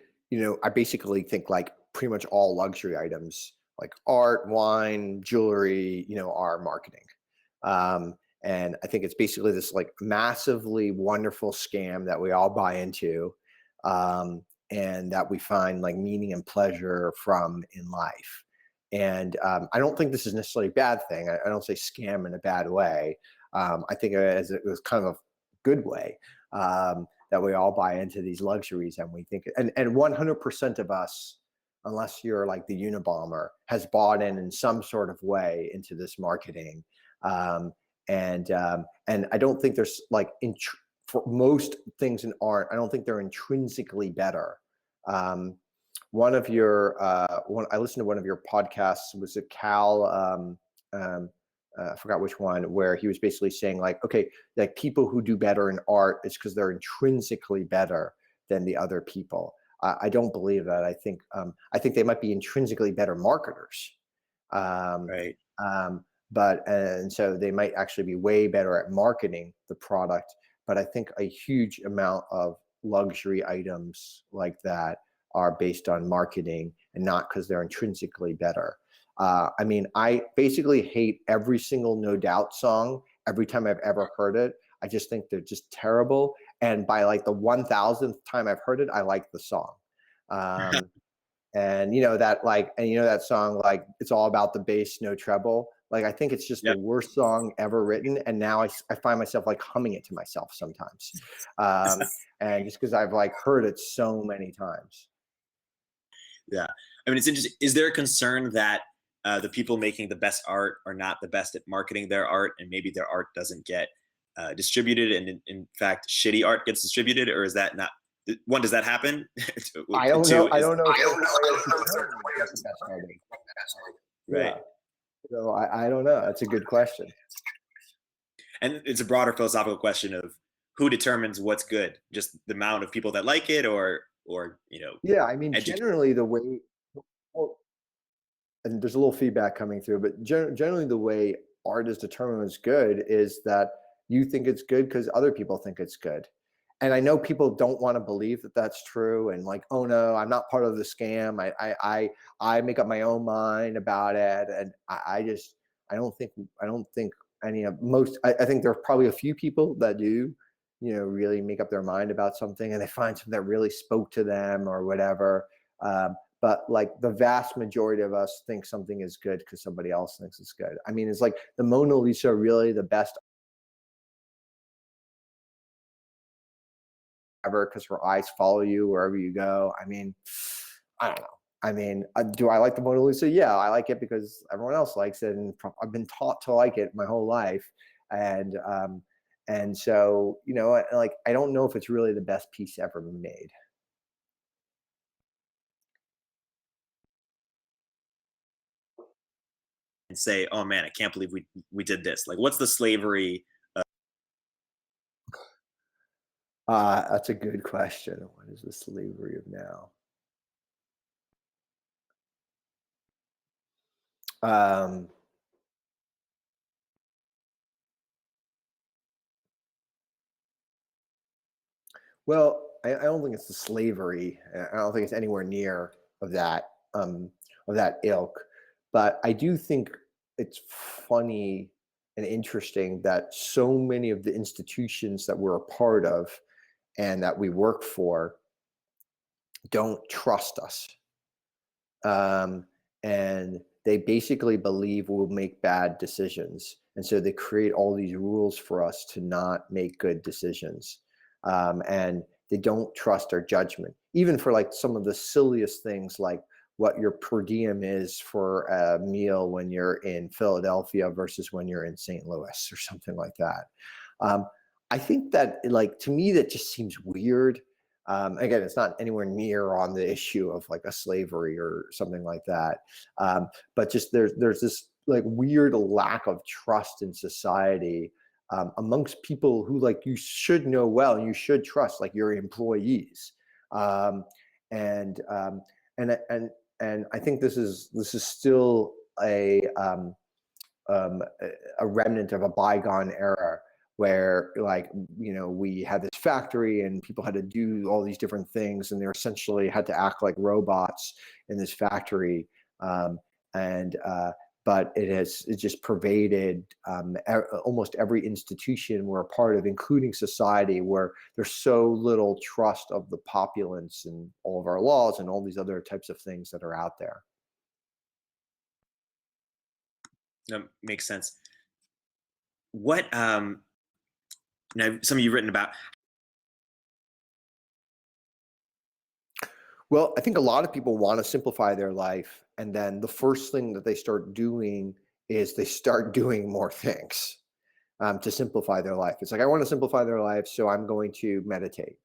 I basically think like pretty much all luxury items, like art, wine, jewelry, are marketing. And I think it's basically this like massively wonderful scam that we all buy into, and that we find like meaning and pleasure from in life. And I don't think this is necessarily a bad thing. I don't say scam in a bad way. I think it was kind of a good way, that we all buy into these luxuries, and we think, and 100% of us, unless you're like the Unabomber, has bought in some sort of way into this marketing. And I don't think there's like for most things in art, I don't think they're intrinsically better. One of your I listened to one of your podcasts. Was it Cal? I forgot which one, where he was basically saying like, okay, like people who do better in art is because they're intrinsically better than the other people. I don't believe that. I think they might be intrinsically better marketers. Right. And so they might actually be way better at marketing the product. But I think a huge amount of luxury items like that are based on marketing and not because they're intrinsically better. I mean, I basically hate every single No Doubt song every time I've ever heard it. I just think they're just terrible. And by like the 1000th time I've heard it, I like the song. And that song, like, it's all about the bass, no treble. Like, I think it's just Yep. the worst song ever written. And now I find myself like humming it to myself sometimes. And just because I've like heard it so many times. Yeah. I mean, it's interesting. Is there a concern that the people making the best art are not the best at marketing their art, and maybe their art doesn't get distributed, and in fact, shitty art gets distributed? Or is that not one? Does that happen? I don't know. I don't know. Right. Yeah. So I don't know. That's a good question. And it's a broader philosophical question of who determines what's good, just the amount of people that like it, or Yeah, I mean, generally the way, well, and there's a little feedback coming through, but generally the way art is determined as good is that you think it's good because other people think it's good. And I know people don't want to believe that that's true, and like, oh no, I'm not part of the scam. I make up my own mind about it, and I don't think any of most. I think there are probably a few people that do, really make up their mind about something, and they find something that really spoke to them or whatever. But like the vast majority of us think something is good because somebody else thinks it's good. I mean, it's like, the Mona Lisa really the best ever because her eyes follow you wherever you go? I mean, I don't know. I mean, do I like the Mona Lisa? Yeah, I like it because everyone else likes it, and I've been taught to like it my whole life. And so, like, I don't know if it's really the best piece ever made. And say, oh man, I can't believe we did this. Like, what's the slavery? That's a good question. What is the slavery of now? Well, I don't think it's the slavery. I don't think it's anywhere near of that ilk. But I do think it's funny and interesting that so many of the institutions that we're a part of and that we work for don't trust us. And they basically believe we'll make bad decisions. And so they create all these rules for us to not make good decisions. And they don't trust our judgment, even for like some of the silliest things, like what your per diem is for a meal when you're in Philadelphia versus when you're in St. Louis or something like that. I think that, like, to me, that just seems weird. Again, it's not anywhere near on the issue of like a slavery or something like that. But just there's this like weird lack of trust in society amongst people who, like, you should know well and you should trust, like your employees. And I think this is still a remnant of a bygone era where, like, you know, we had this factory and people had to do all these different things and they essentially had to act like robots in this factory. But it just pervaded almost every institution we're a part of, including society, where there's so little trust of the populace and all of our laws and all these other types of things that are out there. That makes sense. What now, some of you've written about. Well, I think a lot of people want to simplify their life, and then the first thing that they start doing is they start doing more things to simplify their life. It's like, I want to simplify their life, so I'm going to meditate,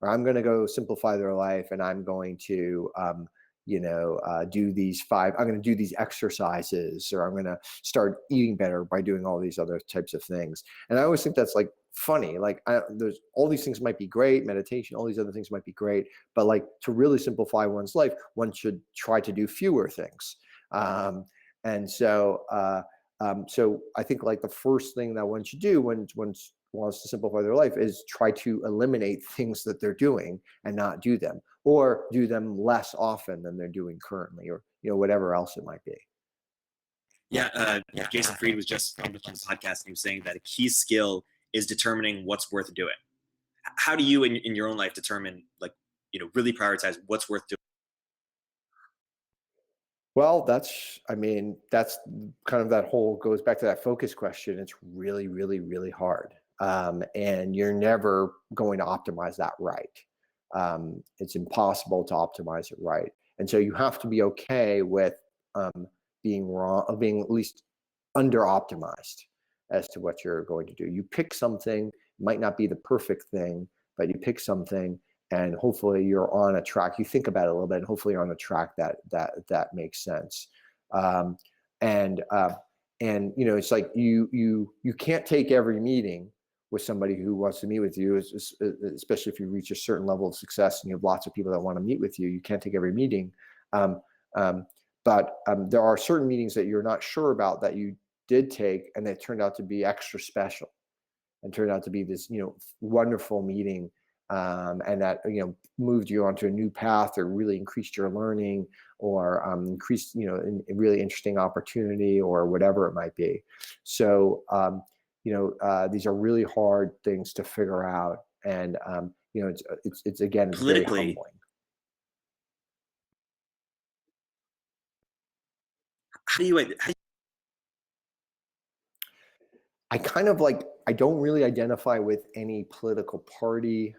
or I'm going to go simplify their life, and I'm going to do these I'm going to do these exercises, or I'm going to start eating better by doing all these other types of things. And I always think that's like funny. Like, there's all these things might be great, meditation, all these other things might be great, but like, to really simplify one's life, one should try to do fewer things. So I think, like, the first thing that one should do when one wants to simplify their life is try to eliminate things that they're doing and not do them, or do them less often than they're doing currently, or, you know, whatever else it might be. Yeah, Jason Fried was just on the podcast and he was saying that a key skill is determining what's worth doing. How do you in your own life determine, like, you know, really prioritize what's worth doing? Well, that's kind of, that whole goes back to that focus question. It's really, really, really hard. And you're never going to optimize that right. It's impossible to optimize it right. And so you have to be okay with being wrong, being at least under optimized as to what you're going to do. You pick something, might not be the perfect thing, but you pick something, and hopefully you're on a track. You think about it a little bit, and hopefully you're on a track that makes sense. And you know, it's like you can't take every meeting with somebody who wants to meet with you, especially if you reach a certain level of success and you have lots of people that want to meet with you. You can't take every meeting, but there are certain meetings that you're not sure about that you did take, and they turned out to be extra special, and turned out to be this, you know, wonderful meeting. And that, you know, moved you onto a new path, or really increased your learning, or increased, you know, a really interesting opportunity, or whatever it might be. So, these are really hard things to figure out, and you know, it's again, it's very Politically, humbling. how do you I kind of, like, I don't really identify with any political party.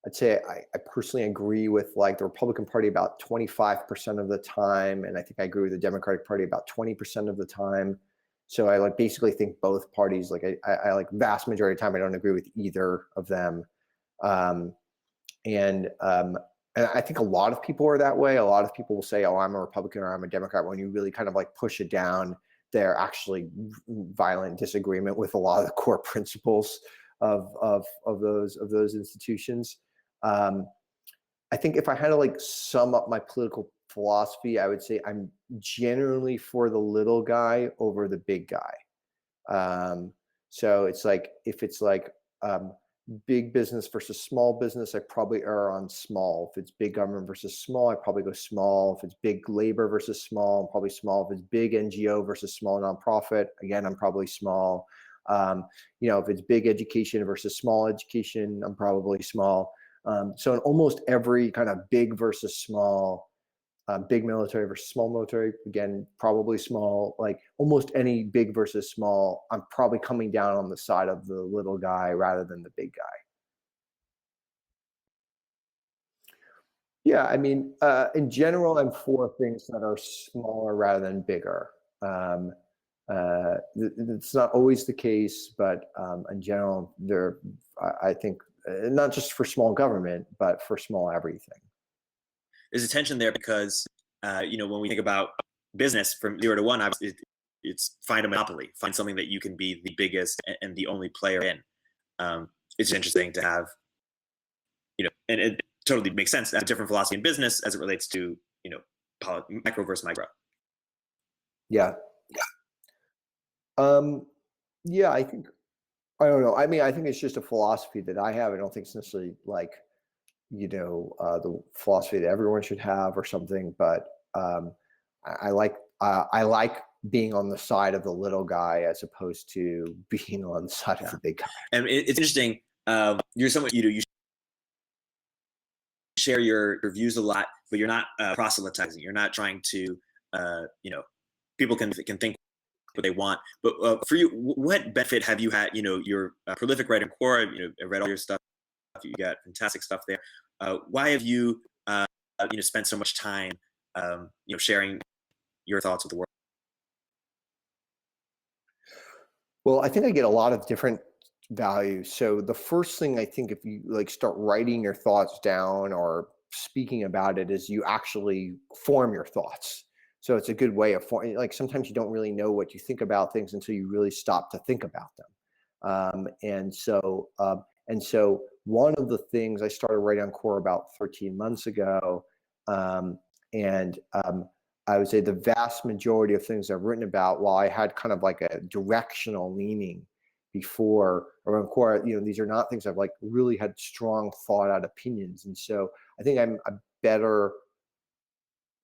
I'd say I personally agree with, like, the Republican Party about 25% of the time, and I think I agree with the Democratic Party about 20% of the time. So I, like, basically think both parties, like, I like, vast majority of the time I don't agree with either of them. Um, and I think a lot of people are that way. A lot of people will say, "Oh, I'm a Republican," or "I'm a Democrat," when you really kind of, like, push it down, they're actually violent disagreement with a lot of the core principles of those institutions. I think if I had to, like, sum up my political philosophy, I would say I'm generally for the little guy over the big guy. So it's like, if it's like big business versus small business, I probably err on small. If it's big government versus small, I probably go small. If it's big labor versus small, I'm probably small. If it's big NGO versus small nonprofit, again, I'm probably small. If it's big education versus small education, I'm probably small. So in almost every kind of big versus small, big military versus small military, again, probably small, like almost any big versus small, I'm probably coming down on the side of the little guy rather than the big guy. Yeah, I mean, in general, I'm for things that are smaller rather than bigger. It's not always the case, but in general, I think, not just for small government, but for small everything. There's a tension there because, when we think about business from 0 to 1, obviously it's find a monopoly, find something that you can be the biggest and the only player in. It's interesting to have, and it totally makes sense to have a different philosophy in business as it relates to, micro versus micro. Yeah. Yeah, I don't know. I mean, I think it's just a philosophy that I have. I don't think it's necessarily like, the philosophy that everyone should have or something, but I like being on the side of the little guy as opposed to being on the side of the big guy. And it's interesting. You're someone, you share your views a lot, but you're not proselytizing. You're not trying to, people can think what they want. But for you, what benefit have you had? You're a prolific writer in Quora. I read all your stuff. You got fantastic stuff there. Why have you, spent so much time, sharing your thoughts with the world? Well, I think I get a lot of different values. So the first thing I think, if you like start writing your thoughts down or speaking about it, is you actually form your thoughts. So it's a good way of forming. Like sometimes you don't really know what you think about things until you really stop to think about them. And so one of the things I started writing on Core about 13 months ago, and I would say the vast majority of things I've written about, while I had kind of like a directional leaning before around Core, these are not things I've like really had strong thought out opinions. And so I think I'm a better,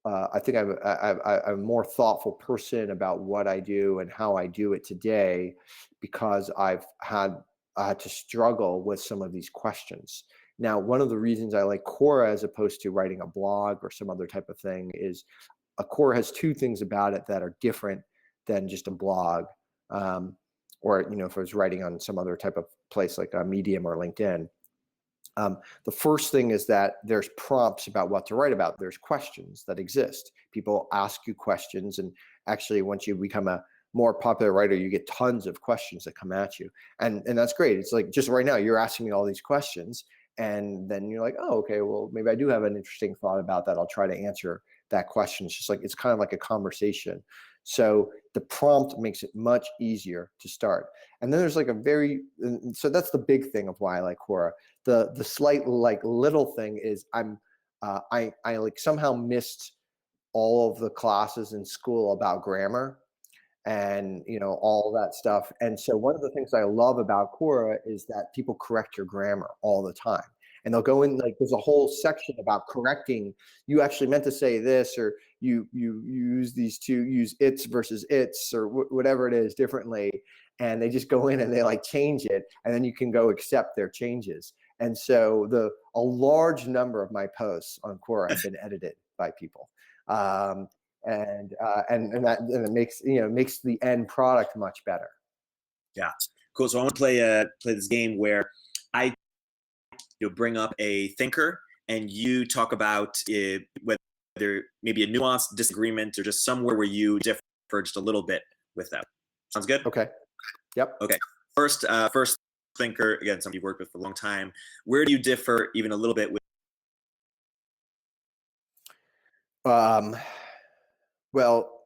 I think I'm a more thoughtful person about what I do and how I do it today, because I've had to struggle with some of these questions. Now, one of the reasons I like Quora as opposed to writing a blog or some other type of thing is a Quora has two things about it that are different than just a blog, or if I was writing on some other type of place like a Medium or LinkedIn. The first thing is that there's prompts about what to write about. There's questions that exist. People ask you questions, and actually, once you become a more popular writer, you get tons of questions that come at you, and that's great. It's like, just right now, you're asking me all these questions, and then you're like, oh, okay, well, maybe I do have an interesting thought about that. I'll try to answer that question. It's just like, it's kind of like a conversation. So the prompt makes it much easier to start. And then there's like so that's the big thing of why I like Quora. The slight like little thing is I like somehow missed all of the classes in school about grammar and all that stuff. And so one of the things I love about Quora is that people correct your grammar all the time. And they'll go in, like, there's a whole section about correcting. You actually meant to say this, or you use use its versus its, or whatever it is differently. And they just go in and they like change it, and then you can go accept their changes. And so a large number of my posts on Quora have been edited by people. And it makes the end product much better. Yeah, cool. So I want to play this game where I bring up a thinker and you talk about whether maybe a nuanced disagreement or just somewhere where you differ just a little bit with them. Sounds good? Okay. Yep. Okay. First thinker, again, somebody you've worked with for a long time. Where do you differ even a little bit with? Well,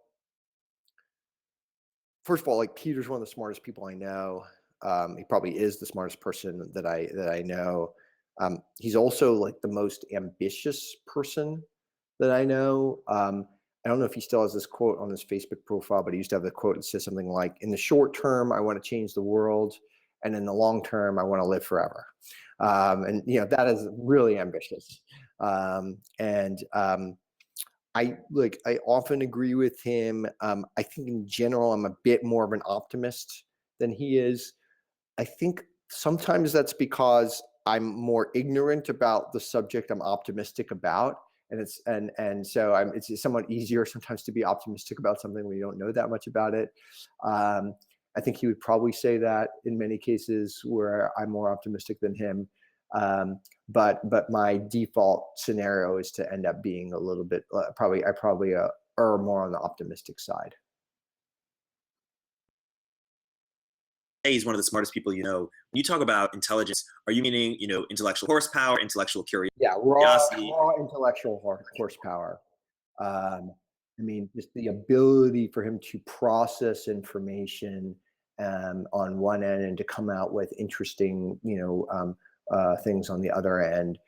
first of all, like, Peter's one of the smartest people I know. He probably is the smartest person that I know. He's also like the most ambitious person that I know. I don't know if he still has this quote on his Facebook profile, but he used to have the quote that says something like, "In the short term, I want to change the world, and in the long term, I want to live forever." And that is really ambitious. I often agree with him. I think in general, I'm a bit more of an optimist than he is. I think sometimes that's because I'm more ignorant about the subject I'm optimistic about. And it's somewhat easier sometimes to be optimistic about something when you don't know that much about it. I think he would probably say that in many cases where I'm more optimistic than him. but my default scenario is to end up being a little bit probably err more on the optimistic side. He's one of the smartest people you know. When you talk about intelligence, are you meaning, intellectual horsepower, intellectual curiosity? Yeah, raw intellectual horsepower. I mean, just the ability for him to process information on one end and to come out with interesting, things on the other end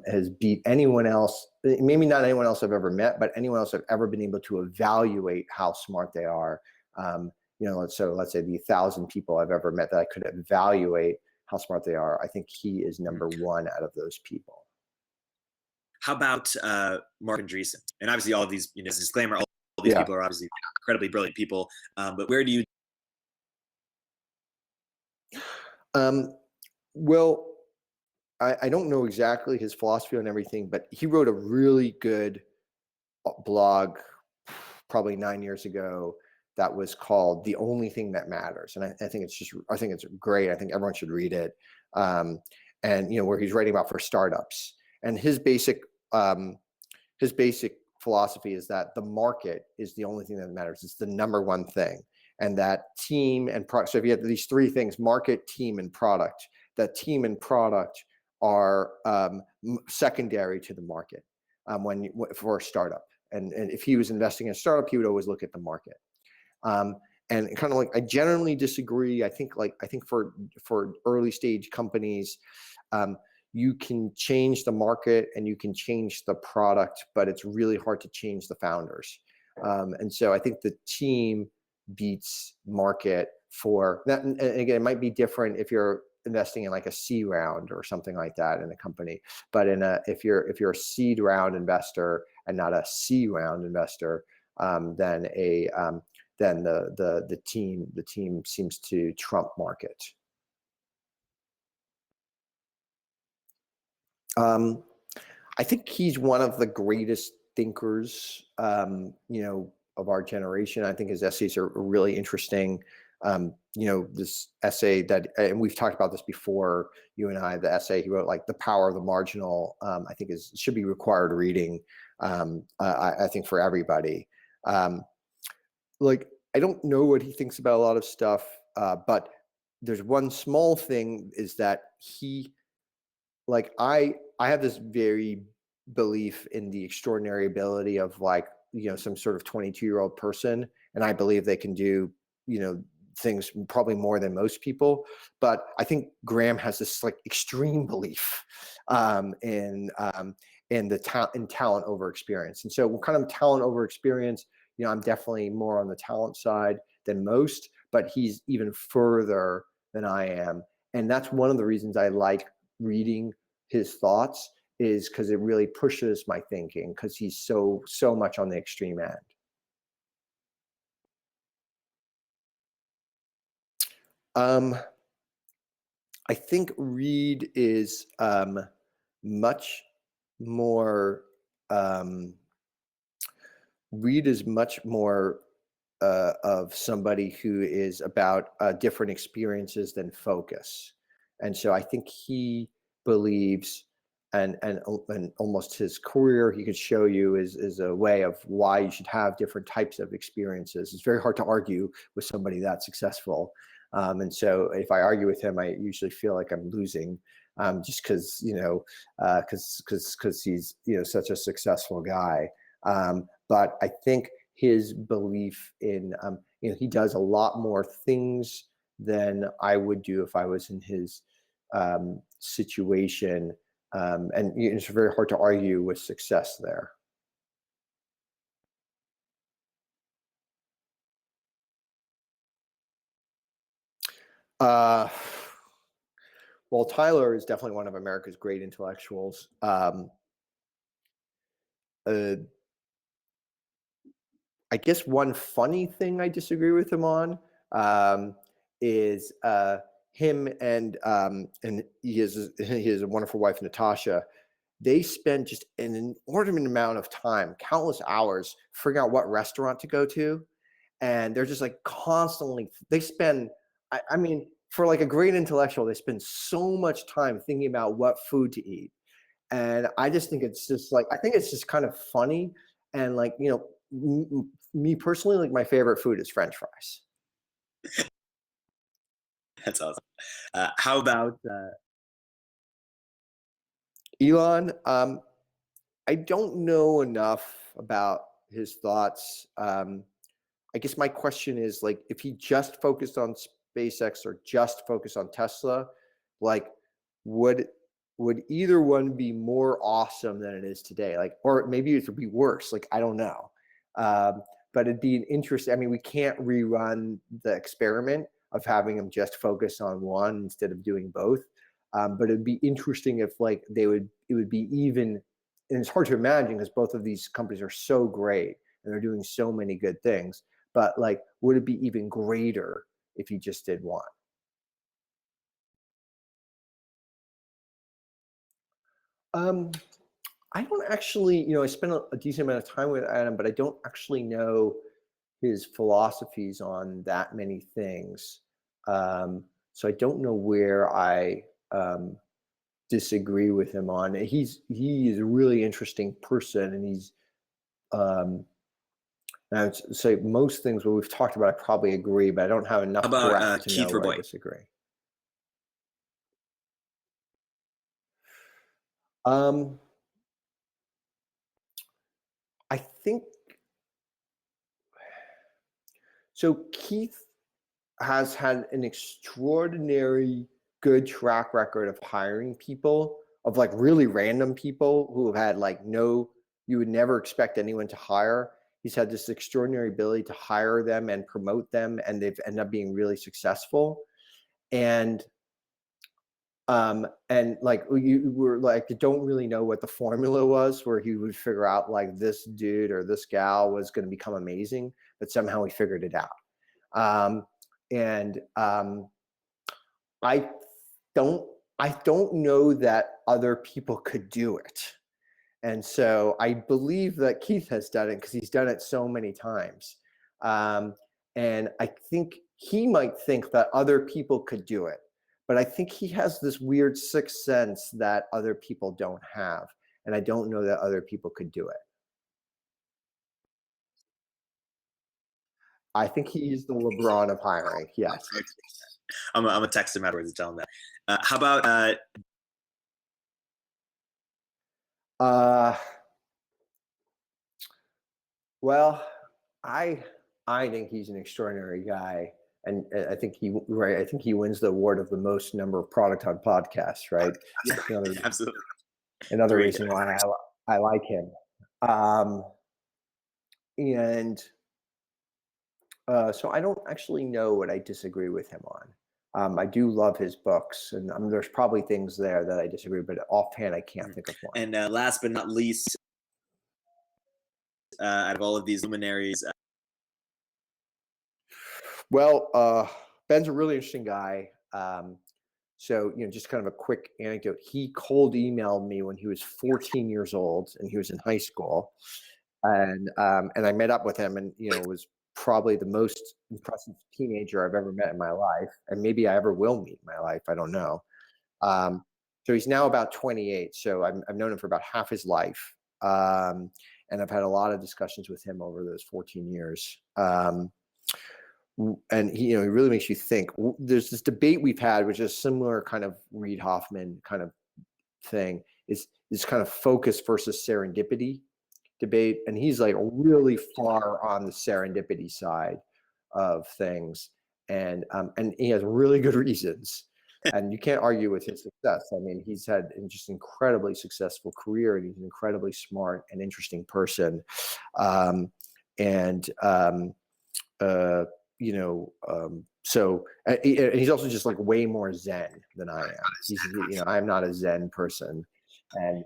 has beat anyone else. Maybe not anyone else I've ever met, but anyone else I've ever been able to evaluate how smart they are. Let's say the 1,000 people I've ever met that I could evaluate how smart they are. I think he is number one out of those people. How about Mark Andreessen? And obviously, all of these, disclaimer, all these people are obviously incredibly brilliant people. But where do you? Well, I don't know exactly his philosophy on everything, but he wrote a really good blog probably 9 years ago that was called "The Only Thing That Matters," and I think it's great. I think everyone should read it. And where he's writing about for startups, and his basic philosophy is that the market is the only thing that matters. It's the number one thing, and that team and product. So if you have these three things: market, team, and product, that team and product are secondary to the market for a startup. And if he was investing in a startup, he would always look at the market. And kind of like, I generally disagree. I think for early stage companies, you can change the market and you can change the product, but it's really hard to change the founders. And so I think the team beats market for that. And again, it might be different if you're investing in like a C round or something like that in a company. But if you're a seed round investor and not a C round investor, then the team seems to trump market. I think he's one of the greatest thinkers, of our generation. I think his essays are really interesting. This essay that, and we've talked about this before, you and I, the essay he wrote, like "The Power of the Marginal," I think should be required reading. I think for everybody. I don't know what he thinks about a lot of stuff, but there's one small thing is that I have this very belief in the extraordinary ability of some sort of 22-year-old person, and I believe they can do things probably more than most people. But I think Graham has this extreme belief in talent over experience. And so kind of talent over experience, I'm definitely more on the talent side than most, but he's even further than I am. And that's one of the reasons I like reading his thoughts, is because it really pushes my thinking, because he's so much on the extreme end. I think Reed is much more of somebody who is about different experiences than focus. And so I think he believes, and almost his career, he could show you is a way of why you should have different types of experiences. It's very hard to argue with somebody that successful. And so if I argue with him, I usually feel like I'm losing, just because he's such a successful guy. But I think his belief in he does a lot more things than I would do if I was in his situation, and it's very hard to argue with success there. Well, Tyler is definitely one of America's great intellectuals. I guess one funny thing I disagree with him on is him and he has a wonderful wife, Natasha. They spend just an inordinate amount of time, countless hours, figuring out what restaurant to go to, and they're just constantly. They spend, I mean, for a great intellectual, they spend so much time thinking about what food to eat. And I just think it's just like, I think it's just kind of funny. And like, you know, me personally, like my favorite food is French fries. That's awesome. How about Elon, I don't know enough about his thoughts. I guess my question is like, if he just focused on SpaceX or just focused on Tesla, like would either one be more awesome than it is today? Like, or maybe it would be worse. Like, I don't know. But it'd be an interest. I mean, we can't rerun the experiment of having them just focus on one instead of doing both. But it'd be interesting if like it would be even, and it's hard to imagine because both of these companies are so great and they're doing so many good things. But like, would it be even greater if you just did one? I don't actually, you know, I spent a decent amount of time with Adam, but I don't actually know his philosophies on that many things. So I don't know where I disagree with him on. He is a really interesting person, and he's and I would say most things what we've talked about I probably agree, but I don't have enough breadth to Keith know where I Rabois? disagree. Um, I think so. Keith has had an extraordinary good track record of hiring people, of like really random people who have had like you would never expect anyone to hire. He's had this extraordinary ability to hire them and promote them, and they've ended up being really successful. And like you were like, don't really know what the formula was where he would figure out like this dude or this gal was going to become amazing, but somehow he figured it out. And I don't know that other people could do it. And so I believe that Keith has done it because he's done it so many times. And I think he might think that other people could do it, but I think he has this weird sixth sense that other people don't have. And I don't know that other people could do it. I think he's the LeBron of hiring. Yes. I'm gonna text him afterwards and tell him that. How about Well, I think he's an extraordinary guy, and I think I think he wins the award of the most number of product on podcasts. Right? absolutely Another reason why I like him. And so I don't actually know what I disagree with him on. I do love his books, and there's probably things there that I disagree, but offhand I can't think of one. And last but not least, out of all of these luminaries, well, Ben's a really interesting guy. So, you know, just kind of a quick anecdote. He cold emailed me when he was 14 years old and he was in high school. And I met up with him, and, you know, was probably the most impressive teenager I've ever met in my life. And maybe I ever will meet in my life. I don't know. So he's now about 28. So I've known him for about half his life. And I've had a lot of discussions with him over those 14 years. And he, you know, he really makes you think. There's this debate we've had, which is similar kind of Reid Hoffman kind of thing, is kind of focus versus serendipity debate. And he's like really far on the serendipity side of things. And he has really good reasons. And you can't argue with his success. I mean, he's had just incredibly successful career, and he's an incredibly smart and interesting person. You know, so and he's also just like way more Zen than I am. He's, you know, I'm not a Zen person, and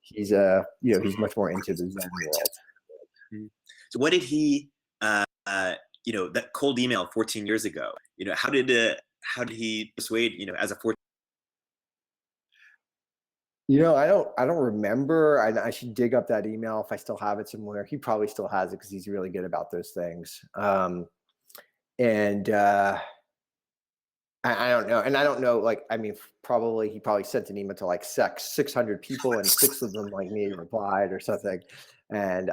he's you know, he's much more into the Zen world. So what did he, you know, that cold email 14 years ago, you know, how did he persuade, you know, as a 14? You know, I don't remember. I should dig up that email if I still have it somewhere. He probably still has it because he's really good about those things. And I don't know. And I don't know, like, I mean, he probably sent an email to like 600 people and 6 of them like me replied or something. And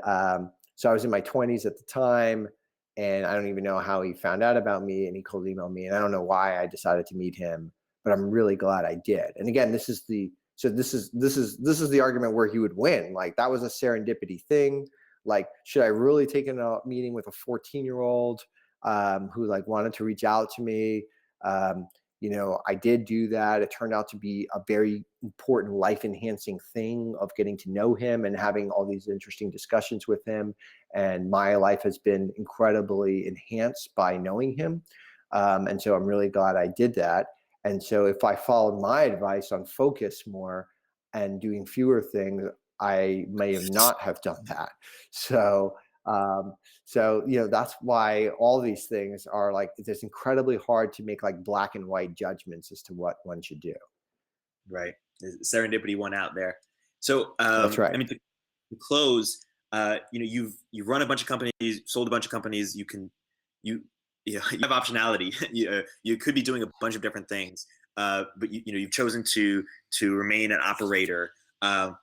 so I was in my 20s at the time, and I don't even know how he found out about me, and he cold emailed me, and I don't know why I decided to meet him, but I'm really glad I did. And again, this is the argument where he would win. Like, that was a serendipity thing. Like, should I really take a meeting with a 14-year-old who like wanted to reach out to me? I did do that. It turned out to be a very important life enhancing thing of getting to know him and having all these interesting discussions with him. And my life has been incredibly enhanced by knowing him. And so I'm really glad I did that. And so if I followed my advice on focus more and doing fewer things, I may have not have done that. So that's why all these things are like, it's incredibly hard to make like black and white judgments as to what one should do. Right. Serendipity won out there. So, That's right. I mean, to close, you've run a bunch of companies, sold a bunch of companies. You have optionality. You could be doing a bunch of different things, but you've chosen to remain an operator, and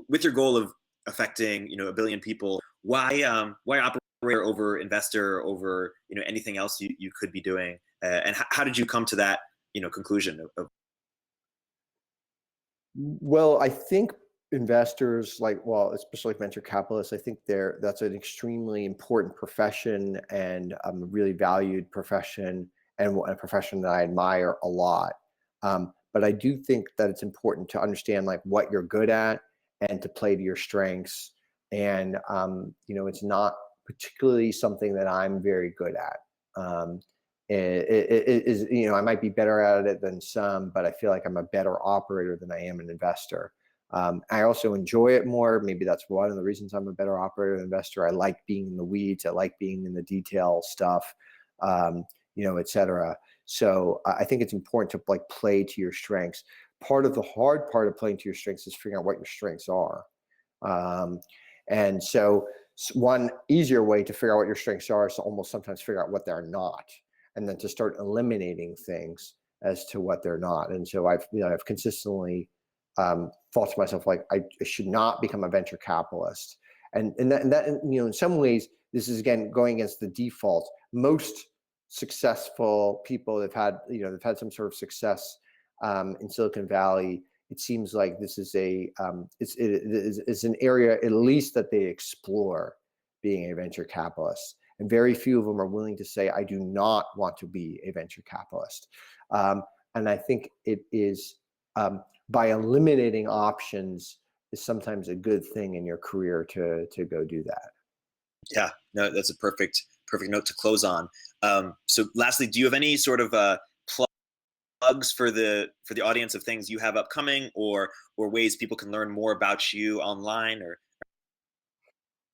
with your goal of affecting a billion people. Why operator over investor over anything else you could be doing? And how did you come to that conclusion of Well, I think investors, especially venture capitalists, I think that's an extremely important profession and a really valued profession, and a profession that I admire a lot. But I do think that it's important to understand like what you're good at and to play to your strengths. And it's not particularly something that I'm very good at. It is, I might be better at it than some, but I feel like I'm a better operator than I am an investor. I also enjoy it more. Maybe that's one of the reasons I'm a better operator than investor. I like being in the weeds. I like being in the detail stuff, et cetera. So I think it's important to like play to your strengths. Part of the hard part of playing to your strengths is figuring out what your strengths are. And so one easier way to figure out what your strengths are is to almost sometimes figure out what they're not, and then to start eliminating things as to what they're not. And so I've consistently thought to myself, like, I should not become a venture capitalist. And that in some ways, this is again going against the default. Most successful people they've had some sort of success in Silicon Valley. It seems like this is it's an area at least that they explore being a venture capitalist. And very few of them are willing to say, I do not want to be a venture capitalist. And I think it is by eliminating options is sometimes a good thing in your career to go do that. Yeah, no, that's a perfect note to close on. So lastly, do you have any sort of plugs for the audience of things you have upcoming, or ways people can learn more about you online? Or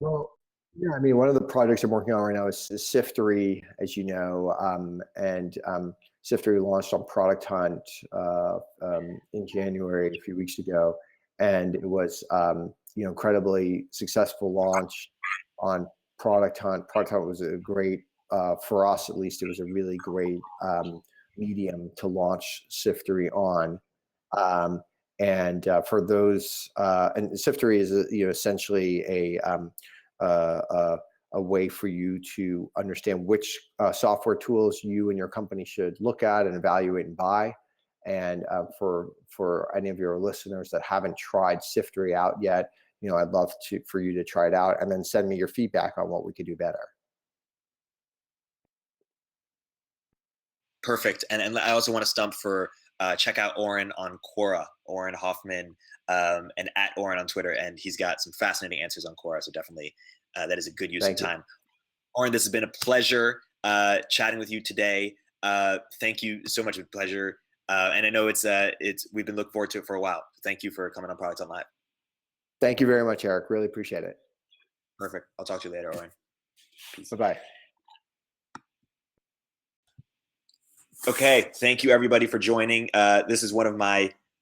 Well, yeah, I mean, one of the projects I'm working on right now is Siftery, as you know, and Siftery launched on Product Hunt in January, a few weeks ago, and it was incredibly successful launch on Product Hunt. Product Hunt was a great, for us at least, it was a really great medium to launch Siftery on. And for those, and Siftery is essentially a way for you to understand which software tools you and your company should look at and evaluate and buy. And for any of your listeners that haven't tried Siftery out yet, I'd love for you to try it out and then send me your feedback on what we could do better. Perfect. And I also want to stump for check out Auren on Quora, Auren Hoffman, and at Auren on Twitter. And he's got some fascinating answers on Quora. So definitely that is a good use of time. Auren, this has been a pleasure chatting with you today. Thank you so much. It's a pleasure. And I know we've been looking forward to it for a while. Thank you for coming on Products on Live. Thank you very much, Eric. Really appreciate it. Perfect. I'll talk to you later, Auren. Peace. Bye-bye. Okay. Thank you everybody for joining. This is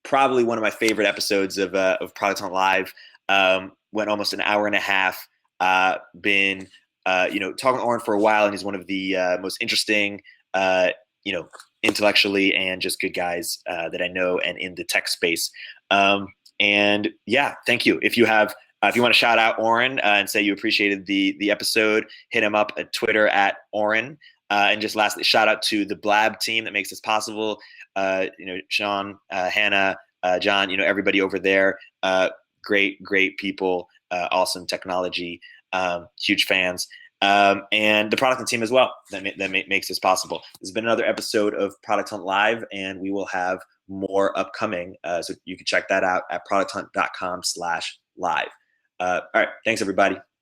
probably one of my favorite episodes of Products on Live. Went almost an hour and a half. Been talking to Auren for a while, and he's one of the most interesting intellectually and just good guys that I know and in the tech space. And yeah, thank you. If you want to shout out Auren and say you appreciated the episode, hit him up at Twitter at Auren. And just lastly, shout out to the Blab team that makes this possible. Sean, Hannah, John, everybody over there. Great people, awesome technology, huge fans. And the product team as well that makes this possible. This has been another episode of Product Hunt Live, and we will have more upcoming. So you can check that out at producthunt.com/live. All right. Thanks, everybody.